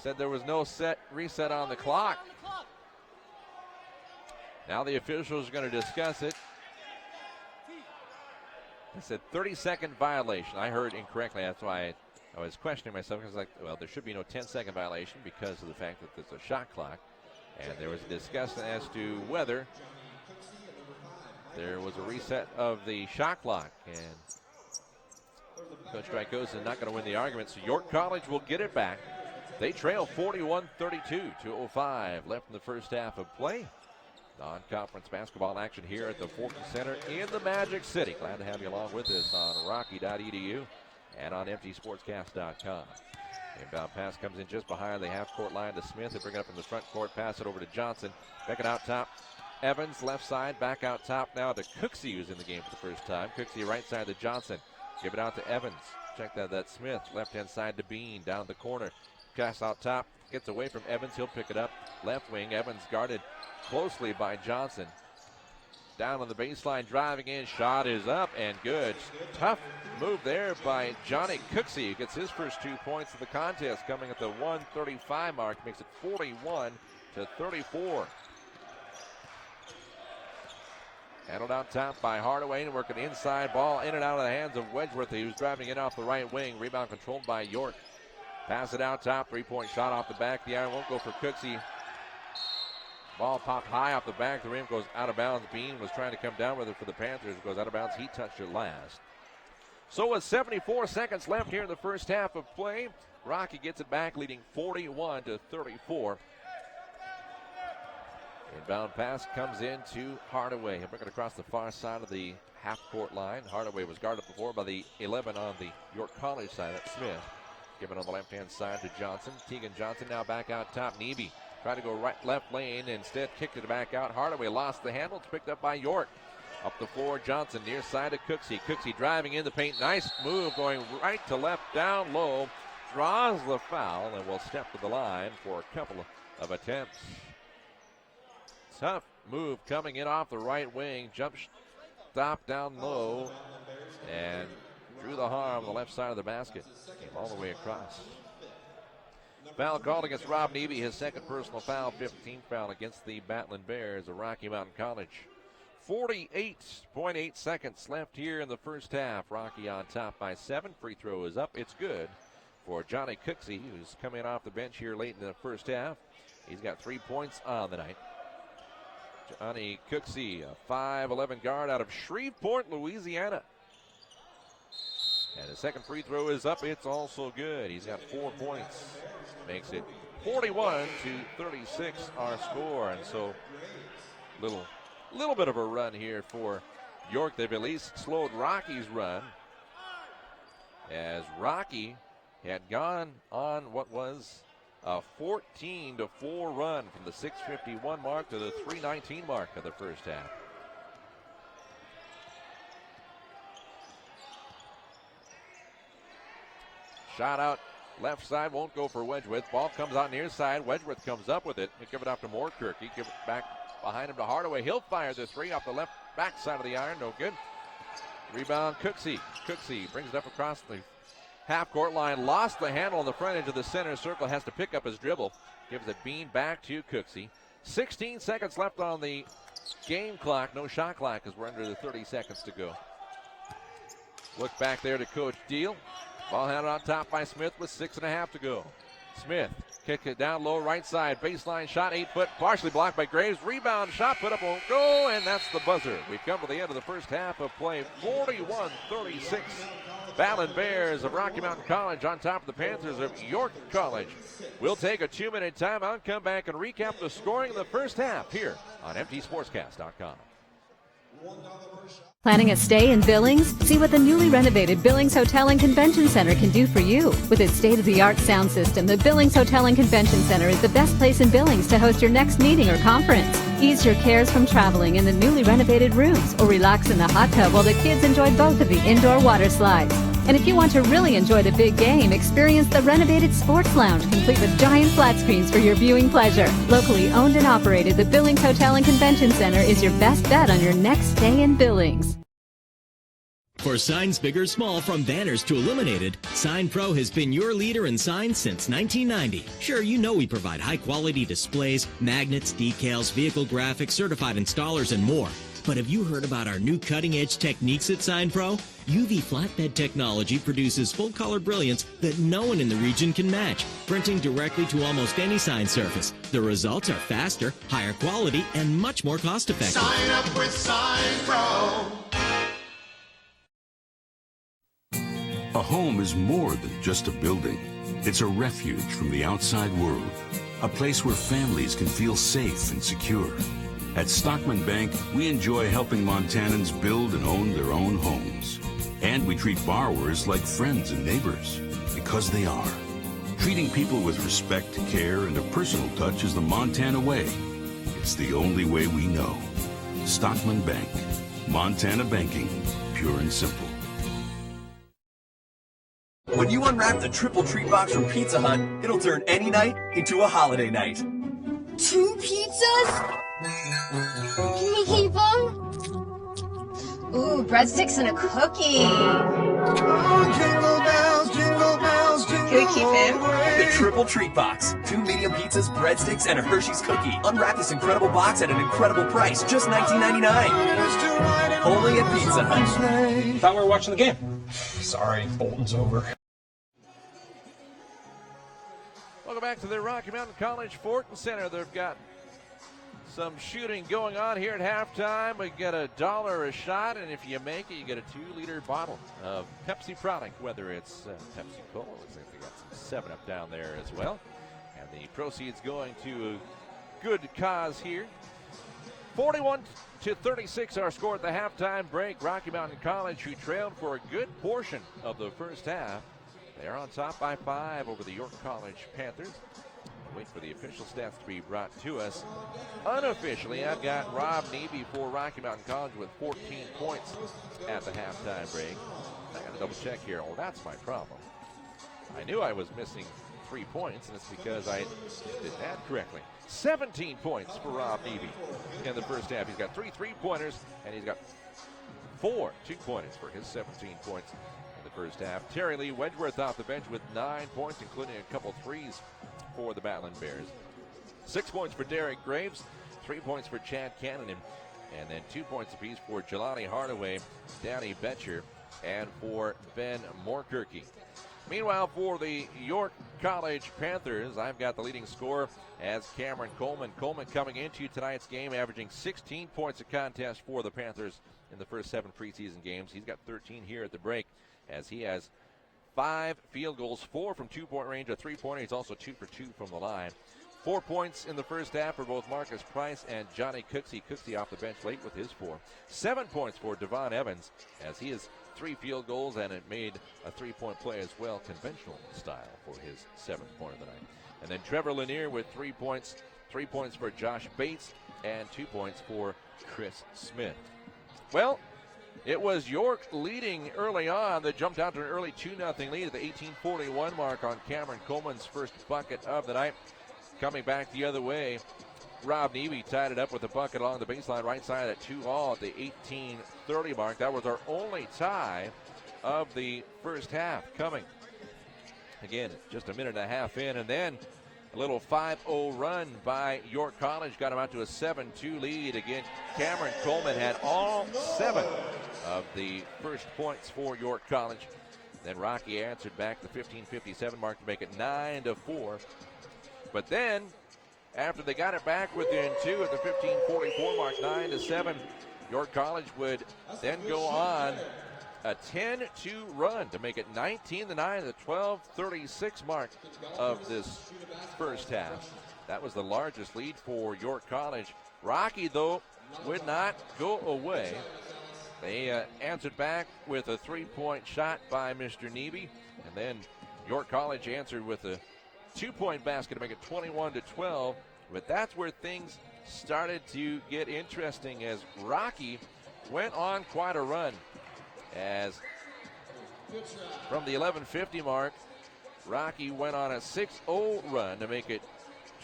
said there was no reset on the clock. Now the officials are going to discuss it. They said 30-second violation. I heard incorrectly. That's why I was questioning myself. Because like, well, there should be no 10-second violation because of the fact that there's a shot clock. And there was a discussion as to whether there was a reset of the shot clock. And Coach Drykosen not going to win the argument, so York College will get it back. They trail 41-32, 2:05 left in the first half of play. Non-conference basketball action here at the Fortin Center in the Magic City. Glad to have you along with us on Rocky.edu and on MTSportscast.com. Inbound pass comes in just behind the half-court line to Smith. They bring it up in the front court, pass it over to Johnson. Back it out top. Evans, left side, back out top now to Cooksey, who's in the game for the first time. Cooksey right side to Johnson. Give it out to Evans. Check that Smith, left-hand side to Bean, down the corner. Pass out top, gets away from Evans. He'll pick it up. Left wing, Evans guarded closely by Johnson. Down on the baseline, driving in. Shot is up and good. Tough move there by Johnny Cooksey, who gets his first 2 points of the contest, coming at the 1:35 mark. Makes it 41-34. Handled out top by Hardaway, and working inside. Ball in and out of the hands of Wedgeworth, who's driving in off the right wing. Rebound controlled by York. Pass it out top. 3-point shot off the back. The iron won't go for Cooksey. Ball popped high off the back. The rim goes out of bounds. Bean was trying to come down with it for the Panthers. It goes out of bounds. He touched it last. So with 74 seconds left here in the first half of play, Rocky gets it back, leading 41-34. Inbound pass comes in to Hardaway. He'll bring it across the far side of the half-court line. Hardaway was guarded before by the 11 on the York College side. That's Smith. Given on the left-hand side to Johnson. Tegan Johnson now back out top. Neby tried to go right left lane. Instead kicked it back out. Hardaway lost the handle. It's picked up by York. Up the floor, Johnson near side to Cooksey. Cooksey driving in the paint. Nice move going right to left down low. Draws the foul and will step to the line for a couple of attempts. Tough move coming in off the right wing. Jump stop down low and drew the harm on the left side of the basket. Came all the way across. Foul called against Rob Neby, his second personal foul, 15th foul against the Battlin Bears of Rocky Mountain College. 48.8 seconds left here in the first half. Rocky on top by 7. Free throw is up. It's good for Johnny Cooksey, who's coming off the bench here late in the first half. He's got 3 points on the night. Johnny Cooksey, a 5'11 guard out of Shreveport, Louisiana. And the second free throw is up. It's also good. He's got 4 points. Makes it 41-36 our score. And so little bit of a run here for York. They've at least slowed Rocky's run, as Rocky had gone on what was a 14-4 run from the 6:51 mark to the 3:19 mark of the first half. Shot out left side, won't go for Wedgeworth. Ball comes out near side. Wedgeworth comes up with it. He'll give it off to Moorkirk. He give it back behind him to Hardaway. He'll fire the three off the left back side of the iron. No good. Rebound Cooksey. Cooksey brings it up across the half-court line. Lost the handle on the front edge of the center circle. Has to pick up his dribble. Gives it Bean back to Cooksey. 16 seconds left on the game clock. No shot clock as we're under the 30 seconds to go. Look back there to Coach Deal. Ball handled on top by Smith with 6.5 to go. Smith kick it down low right side. Baseline shot, 8 foot, partially blocked by Graves. Rebound shot, put up, won't go, and that's the buzzer. We've come to the end of the first half of play. 41-36. Battlin Bears of Rocky Mountain College on top of the Panthers of York College. We'll take a 2-minute timeout, come back and recap the scoring in the first half here on MTSportscast.com. Planning a stay in Billings? See what the newly renovated Billings Hotel and Convention Center can do for you. With its state-of-the-art sound system, the Billings Hotel and Convention Center is the best place in Billings to host your next meeting or conference. Ease your cares from traveling in the newly renovated rooms, or relax in the hot tub while the kids enjoy both of the indoor water slides. And if you want to really enjoy the big game, experience the renovated Sports Lounge, complete with giant flat screens for your viewing pleasure. Locally owned and operated, the Billings Hotel and Convention Center is your best bet on your next stay in Billings. For signs big or small, from banners to illuminated, Sign Pro has been your leader in signs since 1990. Sure, you know we provide high-quality displays, magnets, decals, vehicle graphics, certified installers, and more. But have you heard about our new cutting-edge techniques at Sign Pro? UV flatbed technology produces full-color brilliance that no one in the region can match, printing directly to almost any sign surface. The results are faster, higher quality, and much more cost-effective. Sign up with Sign Pro. A home is more than just a building. It's a refuge from the outside world, a place where families can feel safe and secure. At Stockman Bank, we enjoy helping Montanans build and own their own homes. And we treat borrowers like friends and neighbors, because they are. Treating people with respect, care, and a personal touch is the Montana way. It's the only way we know. Stockman Bank. Montana banking. Pure and simple. When you unwrap the triple treat box from Pizza Hut, it'll turn any night into a holiday night. 2 pizzas? Can we keep them? Ooh, breadsticks and a cookie. Oh, jingle bells, jingle bells, jingle. Can we keep him? The triple treat box. 2 medium pizzas, breadsticks, and a Hershey's cookie. Unwrap this incredible box at an incredible price, just $19.99. Only at Pizza Hut. Thought we were watching the game. Sorry, Bolton's over. Welcome back to the Rocky Mountain College Fortin Center. They've got some shooting going on here at halftime. We get $1 a shot, and if you make it, you get a 2-liter bottle of Pepsi product, whether it's Pepsi Cola. Looks like they got some 7-Up down there as well. And the proceeds going to a good cause here. 41-36 our score at the halftime break. Rocky Mountain College, who trailed for a good portion of the first half, they are on top by 5 over the York College Panthers. Wait for the official stats to be brought to us. Unofficially, I've got Rob Neby for Rocky Mountain College with 14 points at the halftime break. I got to double check here. Oh, that's my problem. I knew I was missing 3 points, and it's because I did that correctly. 17 points for Rob Neby in the first half. He's got 3 3-pointers, and he's got 4 2-pointers for his 17 points in the first half. Terry Lee Wedgeworth off the bench with 9 points, including a couple threes for the Battlin Bears. 6 points for Derek Graves, 3 points for Chad Cannon, and then 2 points apiece for Jelani Hardaway, Danny Betcher, and for Ben Moorkirky. Meanwhile, for the York College Panthers, I've got the leading scorer as Cameron Coleman. Coleman coming into tonight's game, averaging 16 points a contest for the Panthers in the first 7 preseason games. He's got 13 here at the break, as he has 5 field goals, 4 from 2-point range, a 3-pointer. He's also 2 for 2 from the line. 4 points in the first half for both Marcus Price and Johnny Cooksey. Cooksey off the bench late with his 4. 7 points for Devon Evans, as he has 3 field goals, and it made a 3-point play as well, conventional style, for his 7th point of the night. And then Trevor Lanier with 3 points. 3 points for Josh Bates, and 2 points for Chris Smith. Well, it was York leading early on. They jumped out to an early 2-0 lead at the 18:41 mark on Cameron Coleman's first bucket of the night. Coming back the other way, Rob Neby tied it up with a bucket along the baseline right side at 2-all at the 18:30 mark. That was our only tie of the first half coming. Again, just a minute and a half in, and then a little 5-0 run by York College got him out to a 7-2 lead. Again, Cameron Coleman had all 7 of the first points for York College. Then Rocky answered back the 15:57 mark to make it 9-4. But then, after they got it back within 2 at the 15:44 mark, 9-7, York College would then go on a 10-2 run to make it 19-9 at the 12:36 mark of this first half. That was the largest lead for York College. Rocky, though, would not go away. They answered back with a 3-point shot by Mr. Neby, and then York College answered with a 2-point basket to make it 21-12. But that's where things started to get interesting, as Rocky went on quite a run. As from the 11:50 mark, Rocky went on a 6-0 run to make it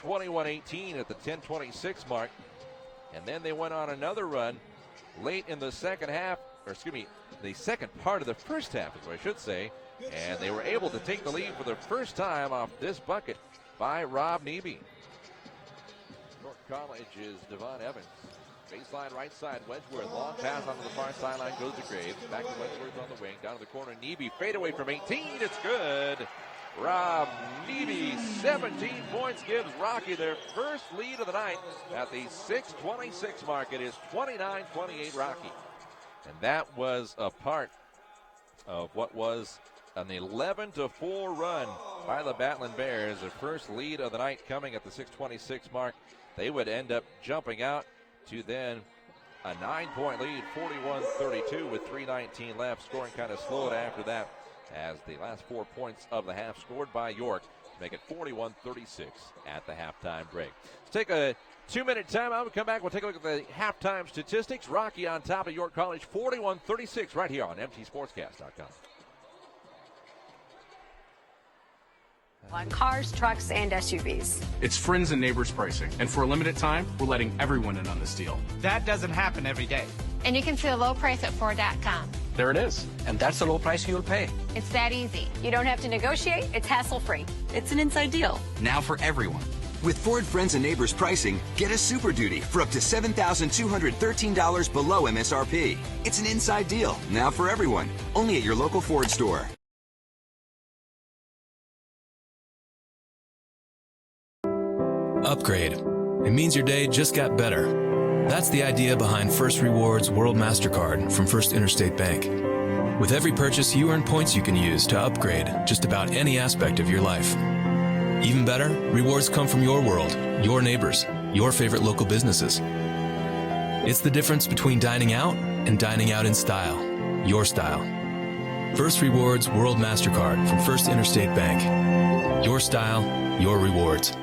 21-18 at the 10:26 mark. And then they went on another run late in the second half, or excuse me, the second part of the first half is what I should say. And they were able to take the lead for the first time off this bucket by Rob Neby. York College is Devon Evans. Baseline right side, Wedgeworth. Long pass onto the far sideline, goes to Graves. Back to Wedgeworth on the wing, down to the corner. Neby, fade away from 18. It's good. Rob Neby, 17 points, gives Rocky their first lead of the night at the 6:26 mark. It is 29-28 Rocky. And that was a part of what was an 11-4 run by the Battlin Bears. Their first lead of the night coming at the 6:26 mark. They would end up jumping out to then a 9-point lead, 41-32 with 3:19 left. Scoring kind of slowed after that, as the last 4 points of the half scored by York make it 41-36 at the halftime break. Let's take a 2-minute timeout. We come back, we'll take a look at the halftime statistics. Rocky on top of York College, 41-36 right here on MTSportscast.com. On cars, trucks, and SUVs. It's friends and neighbors pricing, and for a limited time, we're letting everyone in on this deal. That doesn't happen every day. And you can see the low price at Ford.com. There it is. And that's the low price you'll pay. It's that easy. You don't have to negotiate. It's hassle-free. It's an inside deal. Now for everyone. With Ford Friends and Neighbors pricing, get a Super Duty for up to $7,213 below MSRP. It's an inside deal, now for everyone, only at your local Ford store. Upgrade. It means your day just got better. That's the idea behind First Rewards World MasterCard from First Interstate Bank. With every purchase, you earn points you can use to upgrade just about any aspect of your life. Even better, rewards come from your world, your neighbors, your favorite local businesses. It's the difference between dining out and dining out in style, your style. First Rewards World MasterCard from First Interstate Bank. Your style, your rewards.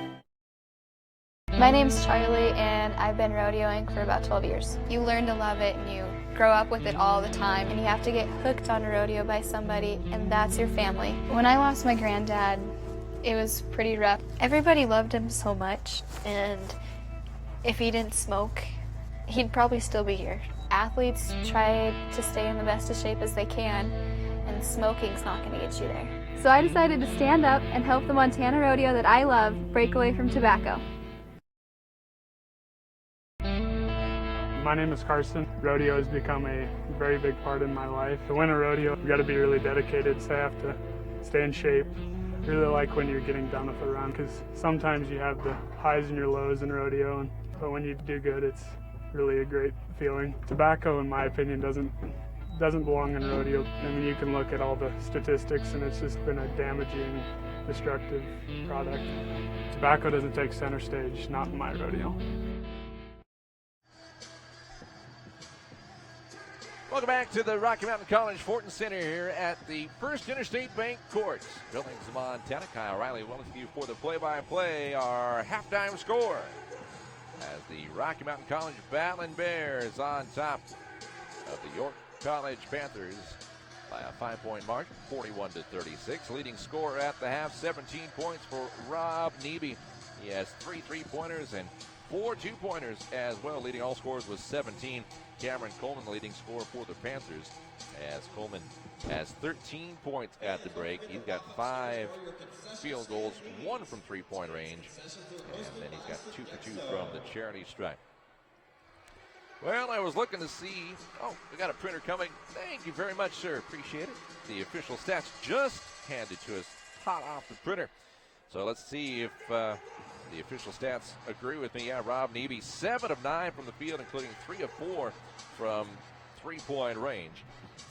My name's Charlie, and I've been rodeoing for about 12 years. You learn to love it, and you grow up with it all the time, and you have to get hooked on a rodeo by somebody, and that's your family. When I lost my granddad, it was pretty rough. Everybody loved him so much, and if he didn't smoke, he'd probably still be here. Athletes try to stay in the best of shape as they can, and smoking's not going to get you there. So I decided to stand up and help the Montana rodeo that I love break away from tobacco. My name is Carson. Rodeo has become a very big part in my life. To win a rodeo, you've got to be really dedicated, so I have to stay in shape. I really like when you're getting done with a run, because sometimes you have the highs and your lows in rodeo, but when you do good, it's really a great feeling. Tobacco, in my opinion, doesn't belong in rodeo. I mean, you can look at all the statistics, and it's just been a damaging, destructive product. Tobacco doesn't take center stage, not in my rodeo. Welcome back to the Rocky Mountain College Fortin Center here at the First Interstate Bank Courts. Billings, Montana. Kyle Riley welcome you for the play-by-play, our halftime score. As the Rocky Mountain College Battlin Bears on top of the York College Panthers by a 5-point margin, 41-36. Leading scorer at the half, 17 points for Rob Neby. He has 3 3-pointers and 4 2-pointers as well. Leading all scorers was 17. Cameron Coleman, the leading scorer for the Panthers, as Coleman has 13 points at the break. He's got 5 field goals, 1 from 3-point range, and then he's got 2 for 2 from the charity stripe. Well, I was looking to see, we got a printer coming. Thank you very much, sir. Appreciate it. The official stats just handed to us hot off the printer. So let's see if the official stats agree with me. Yeah, Rob Neby, 7 of 9 from the field, including 3 of 4 from 3-point range.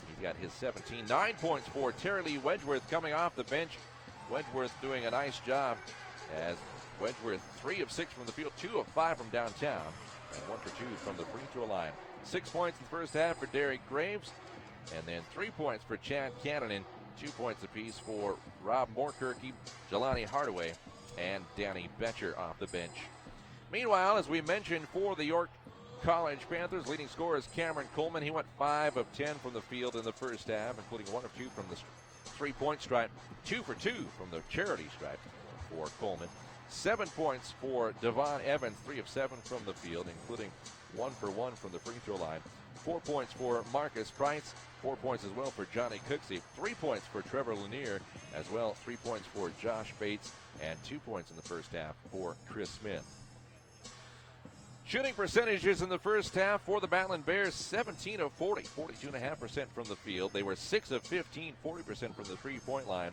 He's got his 17. 9 points for Terry Lee Wedgeworth coming off the bench. Wedgeworth doing a nice job as Wedgeworth 3 of 6 from the field, 2 of 5 from downtown, and 1 for 2 from the free throw line. 6 points in the first half for Derek Graves, and then 3 points for Chad Cannon, 2 points apiece for Rob Moorkirky, Jelani Hardaway, and Danny Betcher off the bench. Meanwhile, as we mentioned, for the York College Panthers, leading scorer is Cameron Coleman. He went 5 of 10 from the field in the first half, including 1 of 2 from the 3-point stripe, 2 for 2 from the charity stripe for Coleman. 7 points for Devon Evans, 3 of 7 from the field, including 1 for 1 from the free throw line. 4 points for Marcus Price, 4 points as well for Johnny Cooksey, 3 points for Trevor Lanier, as well 3 points for Josh Bates, and 2 points in the first half for Chris Smith. Shooting percentages in the first half for the Battlin Bears, 17 of 40, 42.5% from the field. They were 6 of 15, 40% from the 3-point line,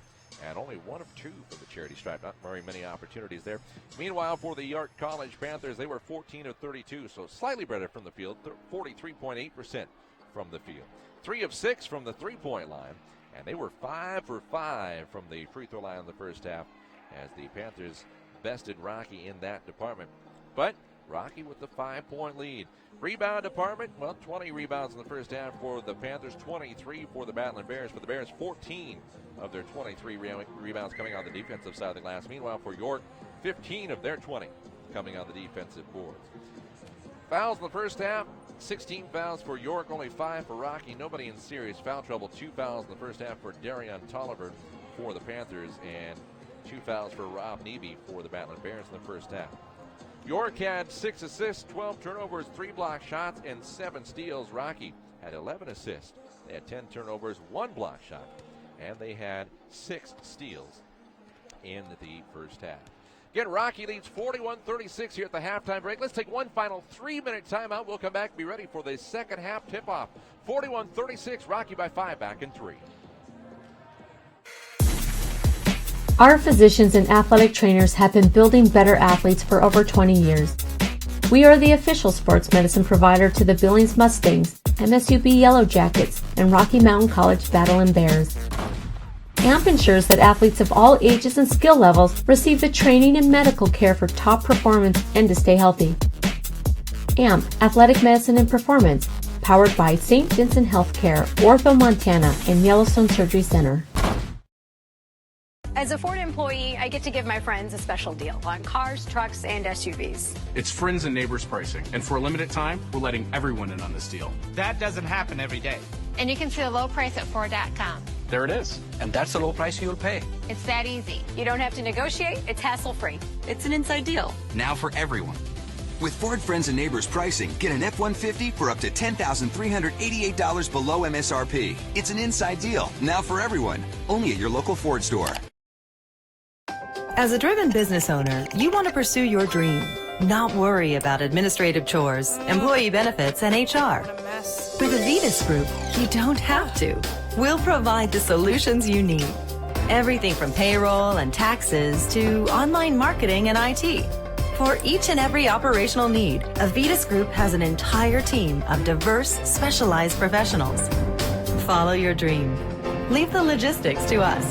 and only 1 of 2 from the charity stripe. Not very many opportunities there. Meanwhile, for the York College Panthers, they were 14 of 32, so slightly better from the field, 43.8% from the field. 3 of 6 from the 3-point line, and they were 5 for 5 from the free throw line in the first half, as the Panthers bested Rocky in that department. But Rocky with the 5-point lead. Rebound department, well, 20 rebounds in the first half for the Panthers, 23 for the Battlin Bears. For the Bears, 14 of their 23 rebounds coming on the defensive side of the glass. Meanwhile, for York, 15 of their 20 coming on the defensive boards. Fouls in the first half, 16 fouls for York, only 5 for Rocky. Nobody in serious foul trouble. 2 fouls in the first half for Darion Tolliver for the Panthers, and 2 fouls for Rob Neby for the Battlin Bears in the first half. York had 6 assists, 12 turnovers, 3 block shots, and 7 steals. Rocky had 11 assists. They had 10 turnovers, 1 block shot, and they had 6 steals in the first half. Again, Rocky leads 41-36 here at the halftime break. Let's take one final 3-minute timeout. We'll come back and be ready for the second half tip-off. 41-36, Rocky by 5, back in 3. Our physicians and athletic trainers have been building better athletes for over 20 years. We are the official sports medicine provider to the Billings Mustangs, MSUB Yellow Jackets, and Rocky Mountain College Battlin Bears. AMP ensures that athletes of all ages and skill levels receive the training and medical care for top performance and to stay healthy. AMP, Athletic Medicine and Performance, powered by St. Vincent Healthcare, Ortho, Montana, and Yellowstone Surgery Center. As a Ford employee, I get to give my friends a special deal on cars, trucks, and SUVs. It's friends and neighbors pricing, and for a limited time, we're letting everyone in on this deal. That doesn't happen every day. And you can see the low price at Ford.com. There it is. And that's the low price you'll pay. It's that easy. You don't have to negotiate. It's hassle-free. It's an inside deal. Now for everyone. With Ford Friends and Neighbors pricing, get an F-150 for up to $10,388 below MSRP. It's an inside deal, now for everyone. Only at your local Ford store. As a driven business owner, you want to pursue your dream, not worry about administrative chores, employee benefits, and HR. With Avitas Group, you don't have to. We'll provide the solutions you need. Everything from payroll and taxes to online marketing and IT. For each and every operational need, Avitas Group has an entire team of diverse, specialized professionals. Follow your dream. Leave the logistics to us.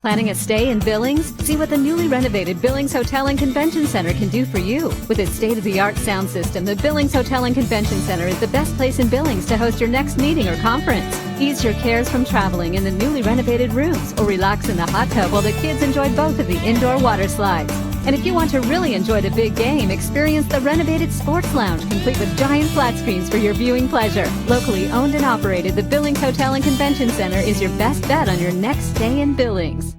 Planning a stay in Billings? See what the newly renovated Billings Hotel and Convention Center can do for you. With its state-of-the-art sound system, the Billings Hotel and Convention Center is the best place in Billings to host your next meeting or conference. Ease your cares from traveling in the newly renovated rooms, or relax in the hot tub while the kids enjoy both of the indoor water slides. And if you want to really enjoy the big game, experience the renovated Sports Lounge, complete with giant flat screens for your viewing pleasure. Locally owned and operated, the Billings Hotel and Convention Center is your best bet on your next stay in Billings.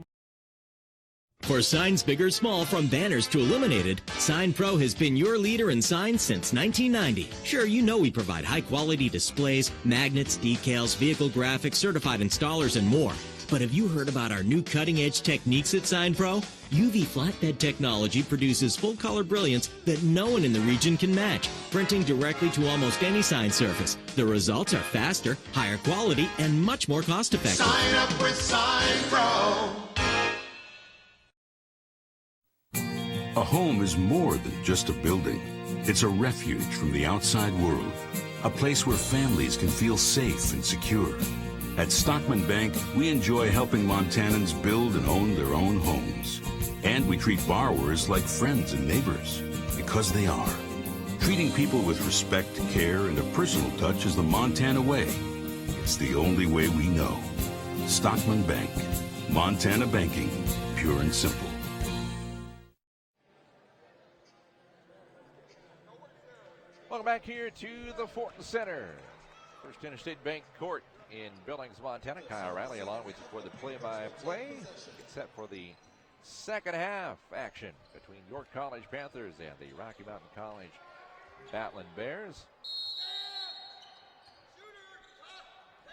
For signs big or small, from banners to illuminated, Sign Pro has been your leader in signs since 1990. Sure, you know we provide high-quality displays, magnets, decals, vehicle graphics, certified installers, and more. But have you heard about our new cutting-edge techniques at Sign Pro? UV flatbed technology produces full-color brilliance that no one in the region can match, printing directly to almost any sign surface. The results are faster, higher quality, and much more cost-effective. Sign up with Sign Pro. A home is more than just a building. It's a refuge from the outside world, a place where families can feel safe and secure. At Stockman Bank, we enjoy helping Montanans build and own their own homes. And we treat borrowers like friends and neighbors, because they are. Treating people with respect, care, and a personal touch is the Montana way. It's the only way we know. Stockman Bank. Montana banking, pure and simple. Welcome back here to the Fortin Center. First Interstate Bank Court in Billings, Montana. Kyle Riley along with you for the play-by-play. Set for the second half action between York College Panthers and the Rocky Mountain College Battlin Bears.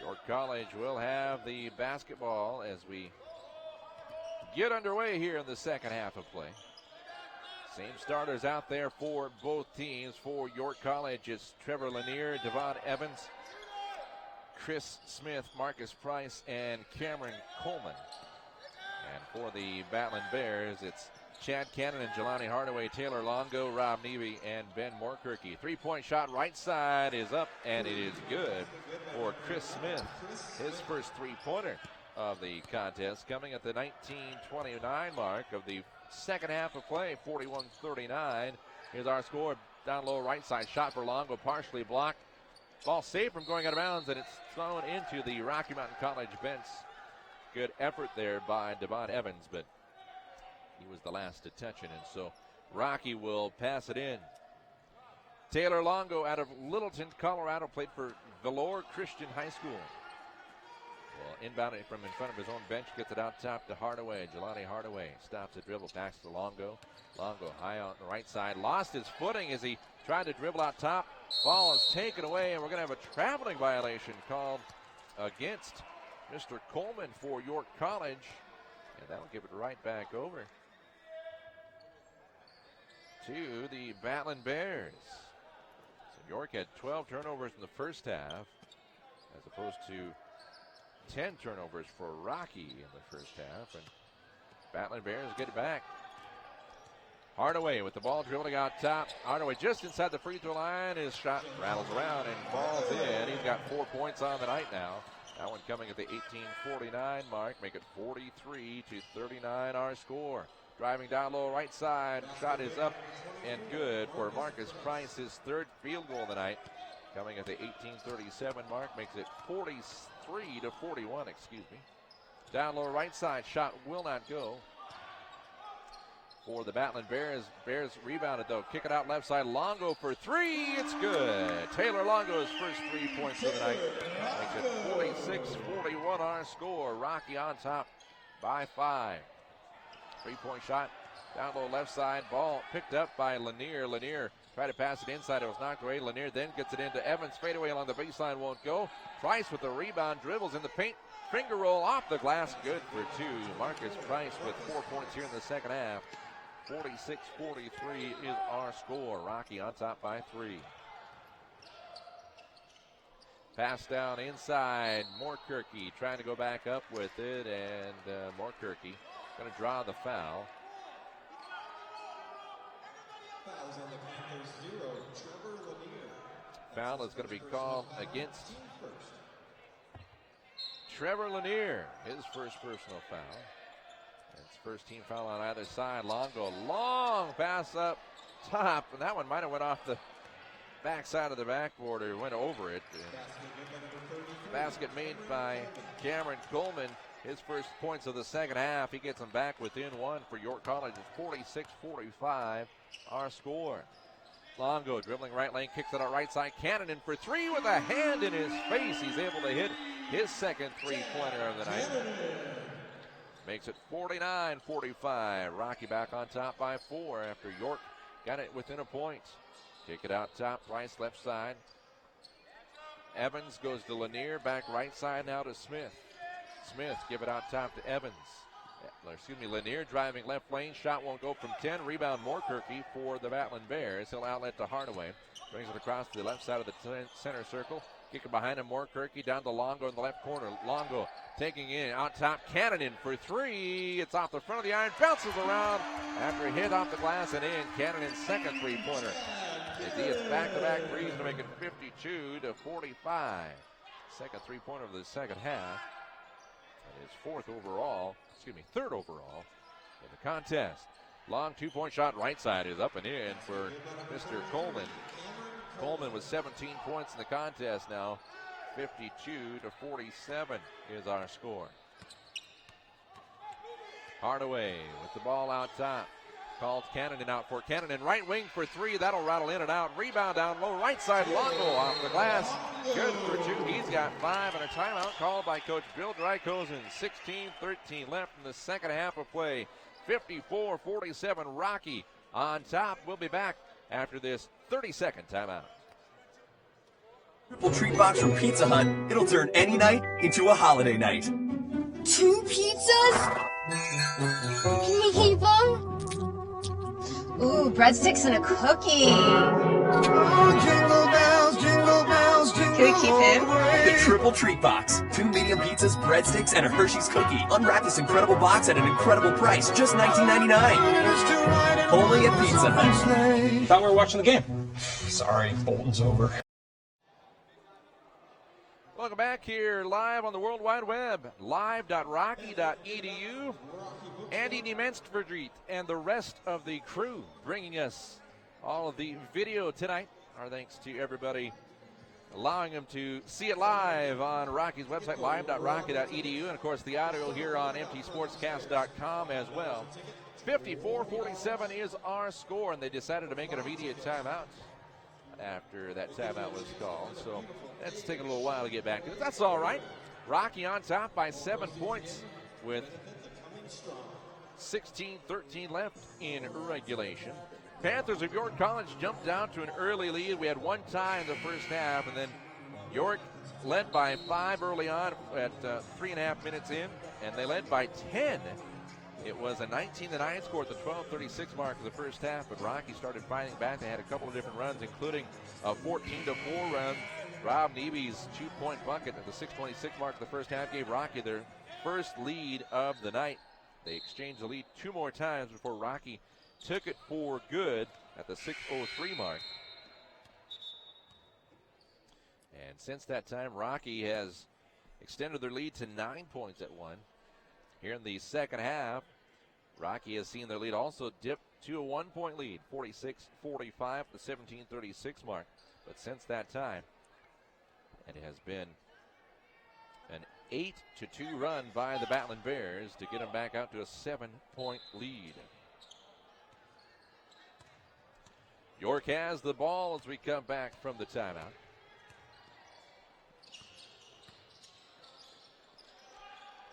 York College will have the basketball as we get underway here in the second half of play. Same starters out there for both teams. For York College, it's Trevor Lanier, Devon Evans, Chris Smith, Marcus Price, and Cameron Coleman. And for the Battlin Bears, it's Chad Cannon and Jelani Hardaway, Taylor Longo, Rob Neby, and Ben Moorkirky. Three-point shot right side is up, and it is good for Chris Smith. His first three-pointer of the contest, coming at the 19:29 mark of the second half of play, 41-39. Here's our score. Down low right side shot for Longo, partially blocked. Ball saved from going out of bounds, and it's thrown into the Rocky Mountain College bench. Good effort there by Devon Evans, but he was the last to touch it, and so Rocky will pass it in. Taylor Longo out of Littleton, Colorado, played for Valor Christian High School. Well, inbound it from in front of his own bench, gets it out top to Hardaway. Jelani Hardaway stops the dribble, backs to Longo. Longo high on the right side, lost his footing as he tried to dribble out top. Ball is taken away, and we're going to have a traveling violation called against Mr. Coleman for York College. And that'll give it right back over to the Battlin Bears. So York had 12 turnovers in the first half, as opposed to 10 turnovers for Rocky in the first half. And Battlin Bears get it back. Hardaway with the ball dribbling out top. Hardaway just inside the free throw line. His shot rattles around and falls in. He's got 4 points on the night now. That one coming at the 18:49 mark. Make it 43-39 our score. Driving down low right side. Shot is up and good for Marcus Price. His third field goal of the night. Coming at the 18:37 mark. Makes it 43-41, excuse me. Down low right side. Shot will not go for the Battlin Bears. Bears rebounded though. Kick it out left side. Longo for three. It's good. Taylor Longo's first 3 points of the night. Makes it 46-41 our score. Rocky on top by 5. 3-point shot down low left side. Ball picked up by Lanier. Lanier tried to pass it inside. It was knocked away. Lanier then gets it into Evans. Fadeaway along the baseline won't go. Price with the rebound. Dribbles in the paint. Finger roll off the glass. Good for 2. Marcus Price with 4 points here in the second half. 46-43 is our score. Rocky on top by 3. Pass down inside. Moorkirky trying to go back up with it, and Moorkirky going to draw the foul. Foul is going to be called against Trevor Lanier. His first personal foul. It's first team foul on either side. Longo, long pass up top, and that one might have went off the backside of the backboard or went over it. Basket made by Cameron Coleman. His first points of the second half. He gets them back within 1 for York College. It's 46-45, our score. Longo dribbling right lane, kicks it out right side. Cannon in for 3 with a hand in his face. He's able to hit his second three-pointer of the night. Makes it 49-45. Rocky back on top by 4 after York got it within a point. Kick it out top, Price left side. Evans goes to Lanier, back right side now to Smith. Smith give it out top to Evans. Lanier driving left lane. Shot won't go from 10. Rebound Moorkirky for the Battlin Bears. He'll outlet to Hardaway. Brings it across to the left side of the center circle. Kick it behind him. Moorkirky down to Longo in the left corner. Longo taking in out top. Cannon in for 3. It's off the front of the iron. Bounces around after a hit off the glass and in. Cannon in second three-pointer. He is back-to-back threes to make it 52-45. Second three-pointer of the second half. And his third overall in the contest. Long two-point shot right side is up and in for Mr. Coleman. Coleman with 17 points in the contest now. 52-47 is our score. Hardaway with the ball out top. Calls Cannon out for Cannon in right wing for 3. That'll rattle in and out. Rebound down low right side. Longo off the glass. Good for 2. He's got 5 and a timeout called by Coach Bill Drykosen. 16-13 left in the second half of play. 54-47 Rocky on top. We'll be back after this 30-second timeout. Triple treat box from Pizza Hut. It'll turn any night into a holiday night. 2 pizzas? Can we keep them? Ooh, breadsticks and a cookie. Oh, jingle bells, jingle bells, jingle Can we keep him? The triple treat box. 2 medium pizzas, breadsticks, and a Hershey's cookie. Unwrap this incredible box at an incredible price. Just $19.99. Only at Pizza Hut. Thought we were watching the game. Sorry, Bolton's over. Welcome back here live on the World Wide Web, live.rocky.edu. Andy Niemenstverdiet and the rest of the crew bringing us all of the video tonight. Our thanks to everybody allowing them to see it live on Rocky's website, live.rocky.edu, and of course the audio here on mtsportscast.com as well. 54-47 is our score, and they decided to make an immediate timeout after that timeout was called. So that's taking a little while to get back to it. That's all right. Rocky on top by 7 points with 16-13 left in regulation. Panthers of York College jumped down to an early lead. We had one tie in the first half, and then York led by 5 early on at 3.5 minutes in, and they led by 10. It was a 19-9 score at the 12:36 mark of the first half, but Rocky started fighting back. They had a couple of different runs, including a 14-4 run. Rob Neeby's 2-point bucket at the 6:26 mark of the first half gave Rocky their first lead of the night. They exchanged the lead 2 more times before Rocky took it for good at the 6:03 mark. And since that time, Rocky has extended their lead to 9 points at one. Here in the second half, Rocky has seen their lead also dip to a 1-point lead, 46-45 at the 17:36 mark. But since that time, it has been an 8-2 run by the Battlin Bears to get them back out to a 7-point lead. York has the ball as we come back from the timeout.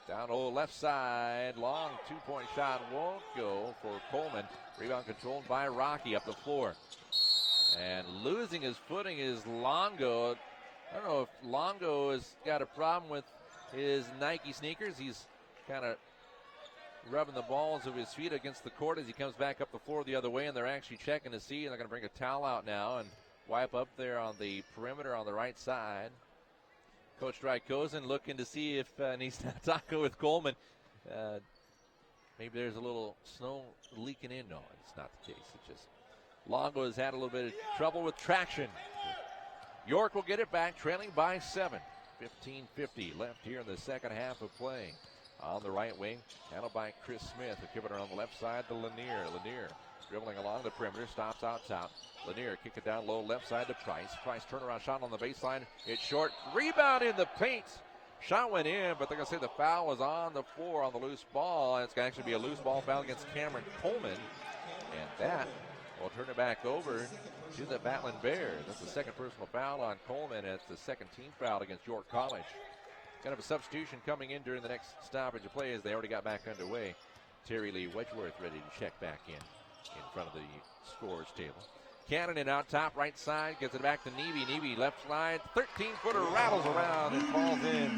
Down low left side, long 2-point shot won't go for Coleman. Rebound controlled by Rocky up the floor. And losing his footing is Longo. I don't know if Longo has got a problem with his Nike sneakers. He's kind of rubbing the balls of his feet against the court as he comes back up the floor the other way, and they're actually checking to see, and they're going to bring a towel out now and wipe up there on the perimeter on the right side. Coach Drykosen looking to see if he's talking with Coleman. Maybe there's a little snow leaking in. No, it's not the case. It's just Longo has had a little bit of trouble with traction. York will get it back, trailing by 7. 15:50 left here in the second half of play. On the right wing, handled by Chris Smith. He'll give it on the left side to Lanier. Lanier dribbling along the perimeter, stops out top. Lanier kick it down low left side to Price. Price turnaround shot on the baseline. It's short. Rebound in the paint. Shot went in, but they're going to say the foul was on the floor on the loose ball. And it's going to actually be a loose ball foul against Cameron Coleman. And that will turn it back over to the Battlin Bears. That's the second personal foul on Coleman. And it's the second team foul against York College. Kind of a substitution coming in during the next stoppage of play as they already got back underway. Terry Lee Wedgeworth ready to check back in front of the scorers table. Cannon out top right side, gets it back to Neeby. Neeby left side, 13-footer rattles around and falls in.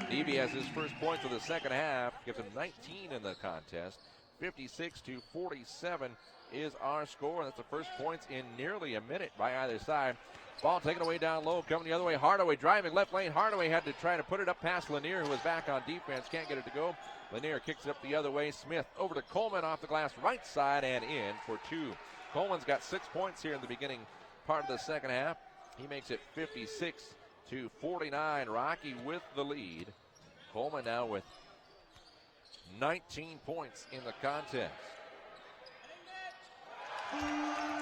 Neeby has his first points of the second half, gives him 19 in the contest. 56-47 is our score. That's the first points in nearly a minute by either side. Ball taken away down low, coming the other way. Hardaway driving left lane. Hardaway had to try to put it up past Lanier, who was back on defense. Can't get it to go. Lanier kicks it up the other way. Smith over to Coleman off the glass right side and in for 2. Coleman's got 6 points here in the beginning part of the second half. He makes it 56-49. Rocky with the lead. Coleman now with 19 points in the contest.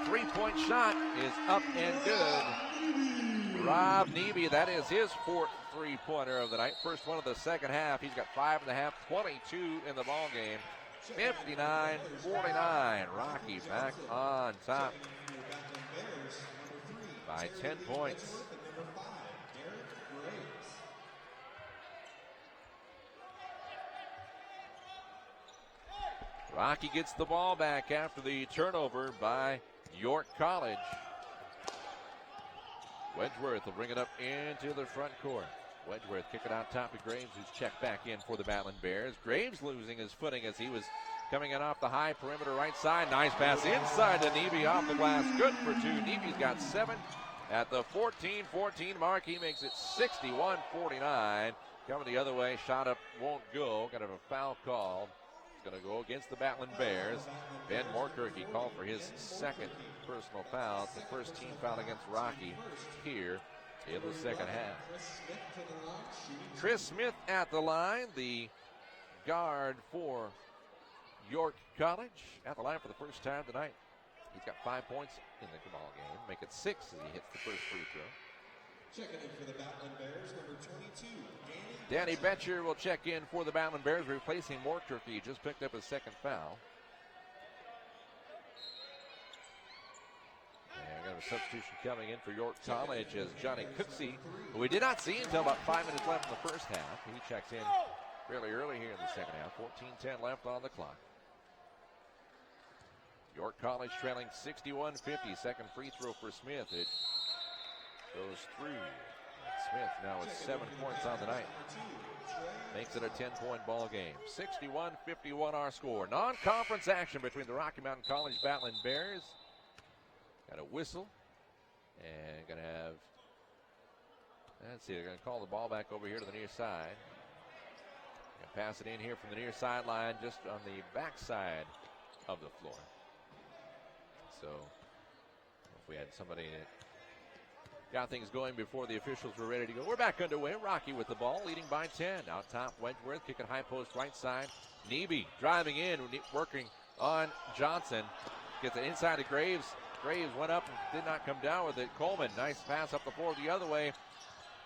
3-point shot is up and good. Rob Neeby, that is his 4th three-pointer of the night. First one of the second half. He's got 5.5, 22 in the ball game. 59-49. Rocky back on top by 10 points. Rocky gets the ball back after the turnover by York College. Wedgeworth will bring it up into the front court. Wedgeworth kicking out top to Graves, who's checked back in for the Battlin Bears. Graves losing his footing as he was coming in off the high perimeter right side. Nice pass inside to Neeby off the glass. Good for 2. Neeby's got 7 at the 14-14 mark. He makes it 61-49. Coming the other way, shot up won't go. Got a foul call. Going to go against the Battlin Bears. Ben Morkirk, called for his second personal foul. It's the first team foul against Rocky here in the second half. Chris Smith at the line, the guard for York College, at the line for the first time tonight. He's got 5 points in the ball game, make it 6 as he hits the first free throw. Checking in for the Battlin Bears, number 22, Danny Betcher will check in for the Battlin Bears, replacing Morturkey. He just picked up his second foul. And we got a substitution coming in for York College as Johnny Cooksey, who we did not see until about 5 minutes left in the first half. He checks in fairly early here in the second half. 14-10 left on the clock. York College trailing 61-50. Second free throw for Smith. It goes through. Smith now with 7 points on the night. Makes it a 10-point ball game. 61-51 our score. Non-conference action between the Rocky Mountain College Battlin Bears. Got a whistle. And going to have, let's see, they're going to call the ball back over here to the near side. Going to pass it in here from the near sideline, just on the back side of the floor. So if we had somebody that got things going before the officials were ready to go. We're back underway. Rocky with the ball, leading by 10. Out top, Wedgeworth, kicking high post right side. Neby driving in, working on Johnson. Gets it inside to Graves. Graves went up and did not come down with it. Coleman, nice pass up the floor the other way.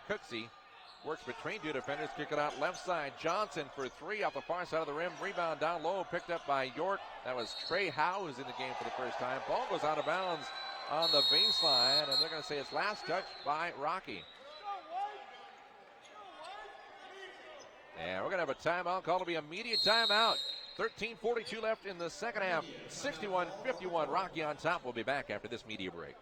Cooksey works between two defenders, kick it out left side. Johnson for three off the far side of the rim. Rebound down low, picked up by York. That was Trey Howe who's in the game for the first time. Ball goes out of bounds on the baseline, and they're going to say it's last touch by Rocky. And we're going to have a timeout call. To be a immediate timeout. 13:42 left in the second half. 61-51. Rocky on top. We'll be back after this media break.